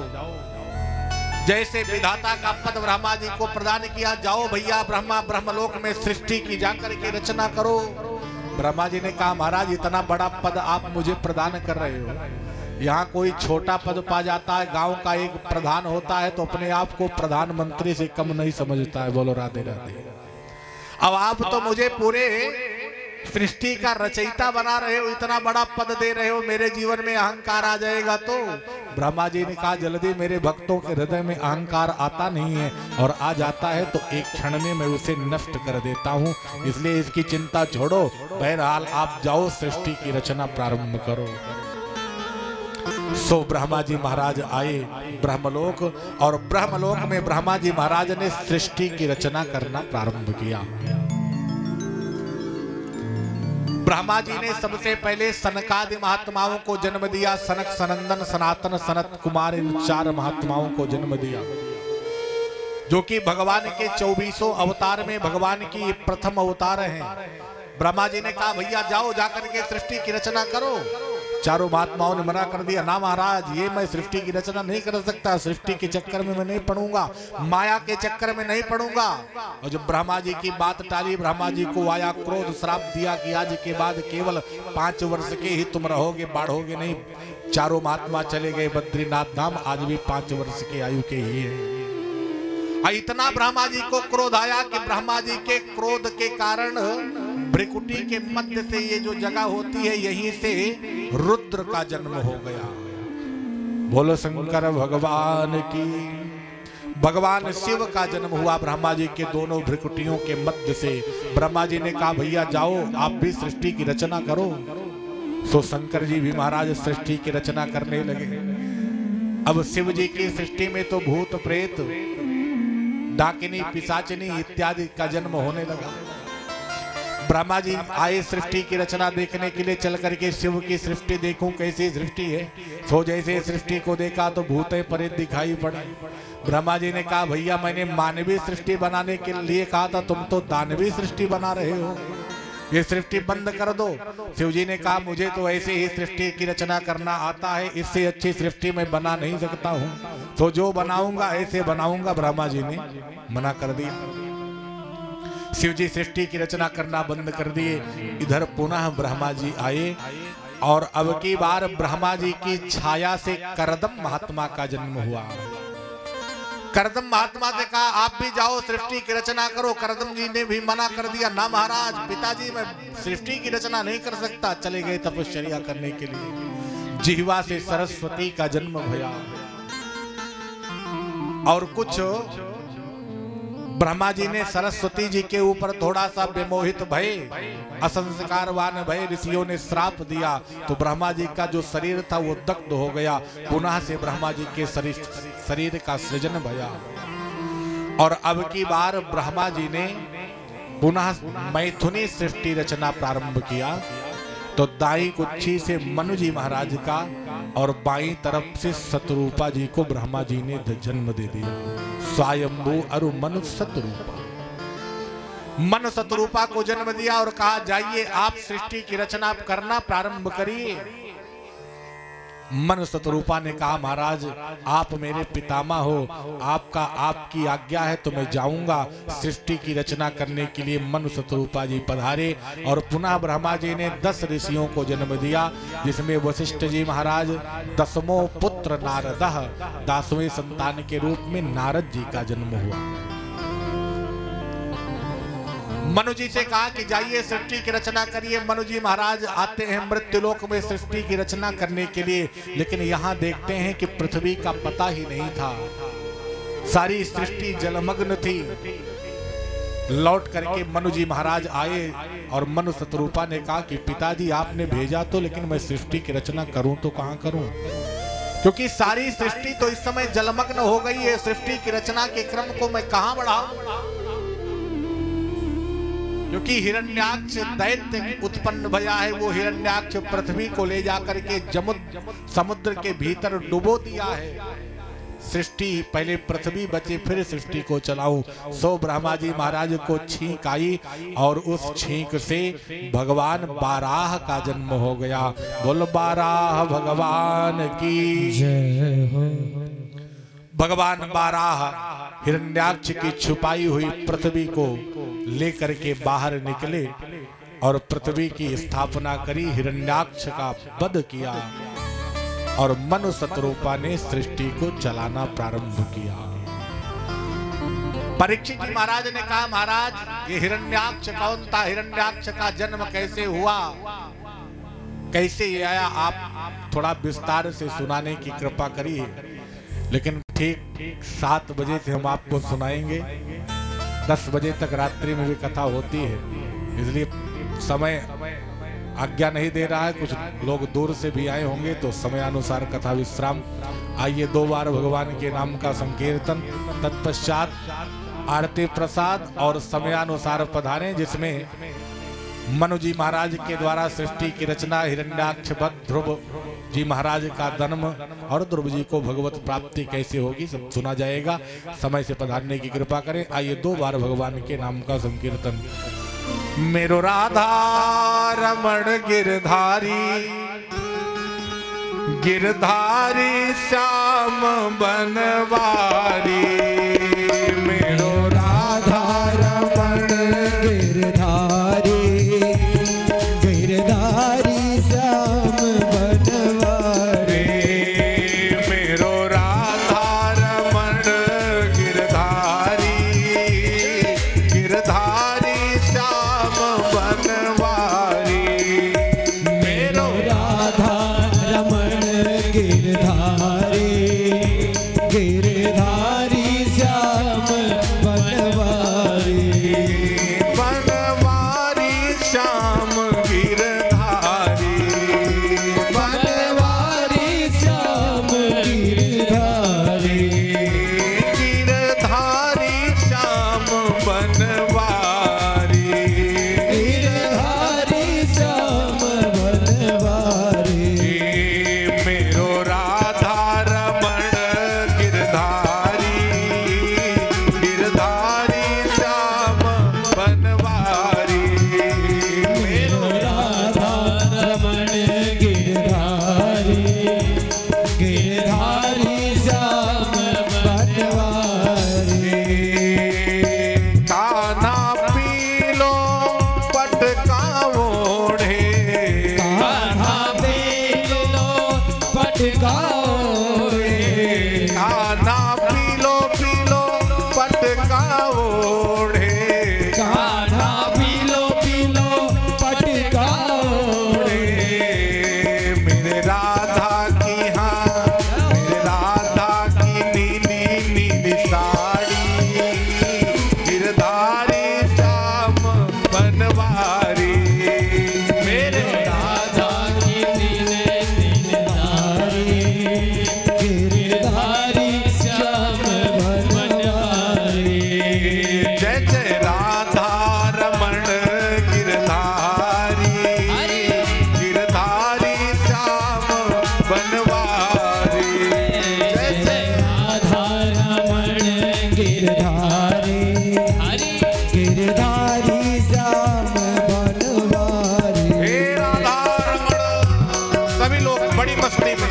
जैसे विधाता का पद ब्रह्मा जी को प्रदान किया, जाओ भैया ब्रह्मा ब्रह्मलोक में सृष्टि की जाकर के रचना करो। ब्रह्मा जी ने कहा, महाराज इतना बड़ा पद आप मुझे प्रदान कर रहे हो, यहाँ कोई छोटा पद पा जाता है, गांव का एक प्रधान होता है तो अपने आप को प्रधानमंत्री से कम नहीं समझता है। बोलो राधे राधे। अब आप तो मुझे पूरे सृष्टि का रचयिता बना रहे हो, इतना बड़ा पद दे रहे हो, मेरे जीवन में अहंकार आ जाएगा तो। ब्रह्मा जी ने कहा, जल्दी, मेरे भक्तों के हृदय में अहंकार आता नहीं है, और आ जाता है तो एक क्षण में मैं उसे नष्ट कर देता हूँ, इसलिए इसकी चिंता छोड़ो। बहरहाल आप जाओ, सृष्टि की रचना प्रारंभ करो। सो ब्रह्मा जी महाराज आए ब्रह्मलोक, और ब्रह्मलोक में ब्रह्मा जी महाराज ने सृष्टि की रचना करना प्रारंभ किया। ब्रह्मा जी ने सबसे पहले सनकादि महात्माओं को जन्म दिया। सनक, सनंदन, सनातन, सनत कुमार, इन 4 महात्माओं को जन्म दिया, जो कि भगवान के 2400 अवतार में भगवान की प्रथम अवतार हैं। ब्रह्मा जी ने कहा, भैया जाओ, जाकर के सृष्टि की रचना करो। चारों महात्माओं ने मना कर दिया, ना महाराज, ये मैं सृष्टि की रचना नहीं कर सकता, सृष्टि के चक्कर में मैं नहीं पढ़ूंगा, माया के चक्कर में नहीं पढ़ूंगा। और जब ब्रह्मा जी की बात टाली, ब्रह्मा जी को आया क्रोध, श्राप दिया कि आज के बाद केवल 5 वर्ष के ही तुम रहोगे, बढ़ोगे नहीं। चारों महात्मा चले गए बद्रीनाथ धाम, आज भी 5 वर्ष की आयु के ही है। इतना ब्रह्मा जी को क्रोध आया कि ब्रह्मा जी के क्रोध के कारण भ्रिकुटी के मध्य से ये जो जगह होती है, यहीं से रुद्र का जन्म हो गया। बोलो शंकर भगवान की। भगवान शिव का जन्म हुआ ब्रह्मा जी के दोनों भ्रिकुटियों के मध्य से। ब्रह्मा जी ने कहा, भैया जाओ, आप भी सृष्टि की रचना करो। सो शंकर जी भी महाराज सृष्टि की रचना करने लगे। अब शिव जी की सृष्टि में तो भूत प्रेत, डाकिनी, पिशाचिनी इत्यादि का जन्म होने लगा। ब्रह्मा जी आए सृष्टि की रचना देखने के लिए, चल करके शिव की सृष्टि देखूं कैसी सृष्टि है। तो जैसे सृष्टि को देखा तो भूते प्रेत दिखाई पड़े। ब्रह्मा जी ने कहा, भैया मैंने मानवीय सृष्टि बनाने के लिए कहा था, तुम तो दानवीय सृष्टि बना रहे हो, ये सृष्टि बंद कर दो। शिव जी ने कहा, मुझे तो ऐसे ही सृष्टि की रचना करना आता है, इससे अच्छी सृष्टि मैं बना नहीं सकता हूँ, तो जो बनाऊंगा ऐसे बनाऊंगा। ब्रह्मा जी ने मना कर दिया। शिव जी सृष्टि की रचना करना बंद कर दिए। इधर पुनः ब्रह्मा जी आए, और अब की बार ब्रह्मा जी की छाया से करदम महात्मा का जन्म हुआ। करदम महात्मा से कहा, आप भी जाओ सृष्टि की रचना करो। करदम जी ने भी मना कर दिया, ना महाराज, पिताजी मैं सृष्टि की रचना नहीं कर सकता। चले गए तपश्चर्या करने के लिए। जिह्वा से सरस्वती का जन्म हुआ, और कुछ ब्रह्मा जी ने सरस्वती जी के ऊपर थोड़ा सा विमोहित भय, असंस्कारवान भय, ऋषियों ने श्राप दिया, तो ब्रह्मा जी का जो शरीर था वो दग्ध हो गया। पुनः से ब्रह्मा जी के शरीर का सृजन भया। और अब की बार ब्रह्मा जी ने पुनः मैथुनी सृष्टि रचना प्रारंभ किया। तो दाई कुक्षी से मनु जी महाराज का, और बाईं तरफ से शतरूपा जी को ब्रह्मा जी ने जन्म दे दिया। स्वयंभू अरु मनु शतरूपा, मन शतरूपा को जन्म दिया और कहा, जाइए आप सृष्टि की रचना करना प्रारंभ करिए। मन शतरूपा ने कहा, महाराज आप मेरे पितामह हो, आपकी आज्ञा है तो मैं जाऊंगा। सृष्टि की रचना करने के लिए मन शतरूपा जी पधारे, और पुनः ब्रह्मा जी ने 10 ऋषियों को जन्म दिया, जिसमें वशिष्ठ जी महाराज 10वां पुत्र नारदः, 10वें संतान के रूप में नारद जी का जन्म हुआ। मनु जी से कहा कि जाइए सृष्टि की रचना करिए। मनु जी महाराज आते हैं मृत्युलोक में सृष्टि की रचना करने के लिए, लेकिन यहाँ देखते हैं कि पृथ्वी का पता ही नहीं था। सारी सृष्टि जलमग्न थी। लौट करके मनु जी महाराज आए और मनु शतरूपा ने कहा कि पिताजी आपने भेजा तो, लेकिन मैं सृष्टि की रचना करूं तो कहां करूं, क्योंकि सारी सृष्टि तो इस समय जलमग्न हो गई है। सृष्टि की रचना के क्रम को मैं कहां बढ़ाऊं, क्योंकि हिरण्याक्ष दैत्य उत्पन्न भया है। वो हिरण्याक्ष पृथ्वी को ले जाकर के समुद्र के भीतर डुबो दिया है। सृष्टि पहले पृथ्वी बचे फिर सृष्टि को चलाऊं। सो ब्रह्मा जी महाराज को छींक आई और उस छींक से भगवान बाराह का जन्म हो गया। बोल बाराह भगवान की जय हो। भगवान बाराह हिरण्याक्ष की छुपाई हुई पृथ्वी को लेकर के बाहर निकले और पृथ्वी की स्थापना करी, हिरण्याक्ष का वध किया और मनु शतरूपा ने सृष्टि को चलाना प्रारंभ किया। परीक्षित जी महाराज ने कहा, महाराज ये हिरण्याक्ष कौन था, हिरण्याक्ष का जन्म कैसे हुआ, कैसे ये आया, आप थोड़ा विस्तार से सुनाने की कृपा करिए। लेकिन ठीक 7 बजे से हम आपको सुनाएंगे। 10 बजे तक रात्रि में भी कथा होती है, इसलिए समय आज्ञा नहीं दे रहा है। कुछ लोग दूर से भी आए होंगे तो समय अनुसार कथा विश्राम। आइए 2 बार भगवान के नाम का संकीर्तन, तत्पश्चात आरती प्रसाद और समयानुसार पधारें, जिसमें मनु जी महाराज के द्वारा सृष्टि की रचना, हिरण्याक्ष वध, ध्रुव जी महाराज का जन्म और ध्रुव जी को भगवत प्राप्ति कैसे होगी सब सुना जाएगा। समय से पधारने की कृपा करें। आइए 2 बार भगवान के नाम का संकीर्तन। मेरो राधा रमण गिरधारी, गिरधारी श्याम बनवारी। मेरो राधा रमण गिरधारी, गिरधारी श्याम बनवारी। मेरो राधा रमण गिरधारी, गिरधारी श्याम बनवारी। मेरो राधा रमण गिरधारी, गिरधारी श्याम बनवारी। बनवारी श्याम गिरधारी, बनवारी श्याम गिरधारी, गिरधारी श्याम बनवारी। गिरधारी श्याम बनवारी। मेरो राधा रमण गिरधारी, गिरधारी श्याम बनवारी। मेरो राधा रमण गिरधारी, गिरधारी श्याम बनवारी। कान्हा पीलो पटका ओढ़े, कान्हा पीलो पटका ओढ़े, कान्हा पीलो पटका ओढ़े। कान्हा पीलो पटका ओढ़े। मेरे राधा की मेरे राधा की नीली नीली साड़ी, गिरधारी श्याम बनवारी। मेरे राधा की नीले नीलधारी, गिरधारी श्याम बनवारी। जय जय राधा रमण गिरधारी, गिरधारी श्याम बनवारी। जय जय राधा रमण गिरधारी, गिरधारी श्याम बनवारी। हे राधा रमण। सभी लोग बड़ी मस्ती में।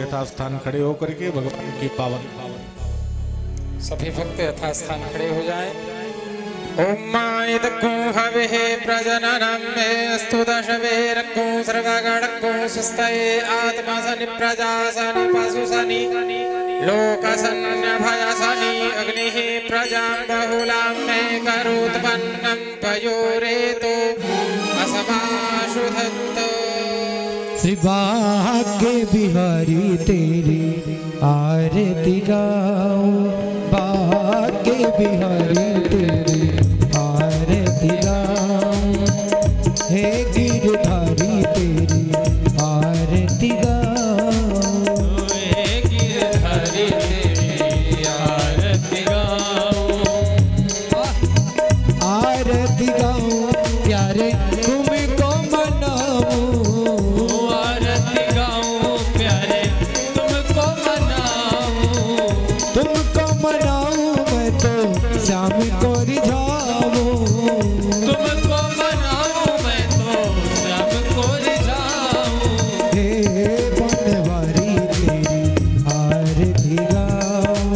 यथास्थान खड़े होकर के भगवान की पावन सभी भक्त यथास्थान खड़े हो जाएं। ओम मायदक्को हविः प्रजननं मे अस्तु दशवेरक्को सर्वगणक्को सुस्तये आत्मासनि प्रजासनि पशुसनि लोकसन्नभयसनि अग्निः प्रजां बहुलां मे करोत्पन्नं पयोरेतो असमाशुधत्तो। श्री भाग्य बिहारी तेरी आरती गाऊं, भाग्य बिहारी तेरी आरती गाऊं, हे गिरधारी तेरी आरती गाऊं, हे गिरधारी तेरी आरती गाऊं, आरती गाऊं प्यारे तुमको मनाऊं, तुमको मनाऊं मैं तो श्याम को रिझाऊं, तुमको मनाऊं मैं तो श्याम को रिझाऊं, हे बनवारी तेरी आरती गाऊं,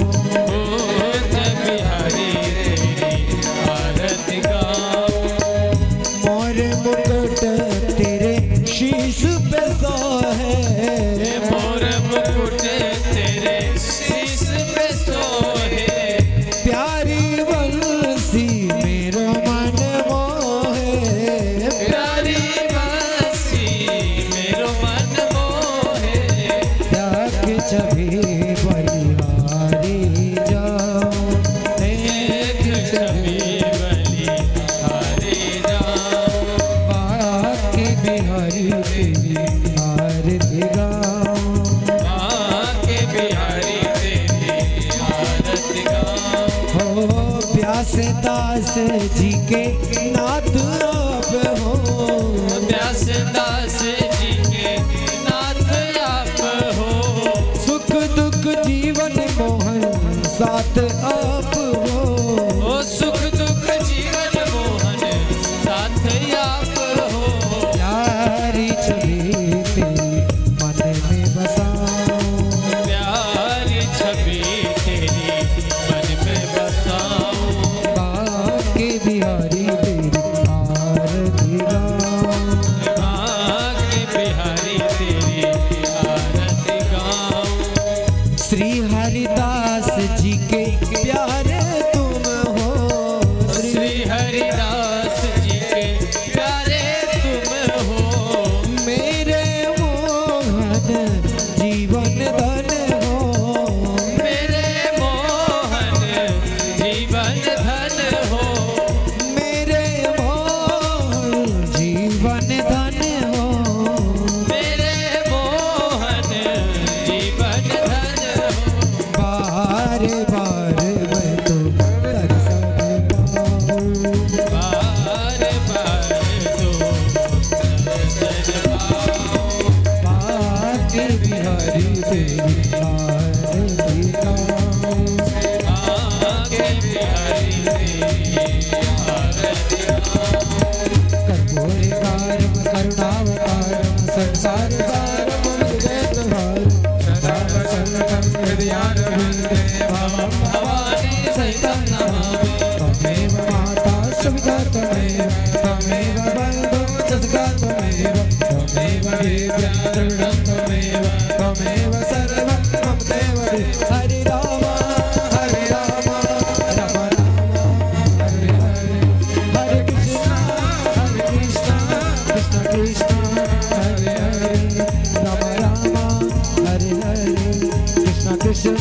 बिहारी तेरी आरती गाऊं, मोर मुकुट तेरे शीश पे सोहे, मोर मुकुट तेरे शीश पे सोहे, प्यारी बंसी मेरो मन मोहे, प्यारी बंसी मेरो मन मोहे, त्याग छवि बलिहारी जाऊं, एक छवि बलिहारी जाऊं, बाकी बिहारी तेरी आरती गाऊं, बाके बिहारी तेरी आरती गाऊं, हो प्यास दास जी के नाथ आप हो, व्यास दास जी के नाथ आप हो, सुख दुख जीवन मोहन साथ आप हो, ओ सुख दुख जीवन मोहन साथ आप हो, प्यारी छवि तेरी मन में बसाऊं, प्यारी छवि तेरी मन में बसाऊं, बाकी बिहारी तेरी आरती गाऊं, बाके बिहारी तेरी आरती गाऊं, श्री हरिदास जी के प्यारे तुम हो, श्री हरिदास जी के प्यारे तुम हो, मेरे मोहन जीवन धन हो, मेरे मोहन जीवन धन हो, मेरे मोहन जीवन धन हो, मेरे मोहन जीवन धन हो, बार बार मैं तो दर्शन पाऊं, बार बार तो दर्शन पाऊं, बाकी बिहारी तेरी आरती गाऊं, बाके बिहारी तेरी आरती गाऊं, कर्पूरकारं करुणावतारं संसारसारं जगद्भारं सदा वसन्तं हृदयारविन्दे भवं भवानी सहितं नमामि, त्वमेव माता सविता त्वमेव, त्वमेव बन्धुः सखा त्वमेव, त्वमेव दिव्या दृढं त्वमेव, त्वमेव सर्वं मम देव देव। हरे राम राम राम हरे हरे, हरे कृष्णा कृष्ण कृष्ण हरे हरे, राम राम हरे हरे, कृष्ण कृष्ण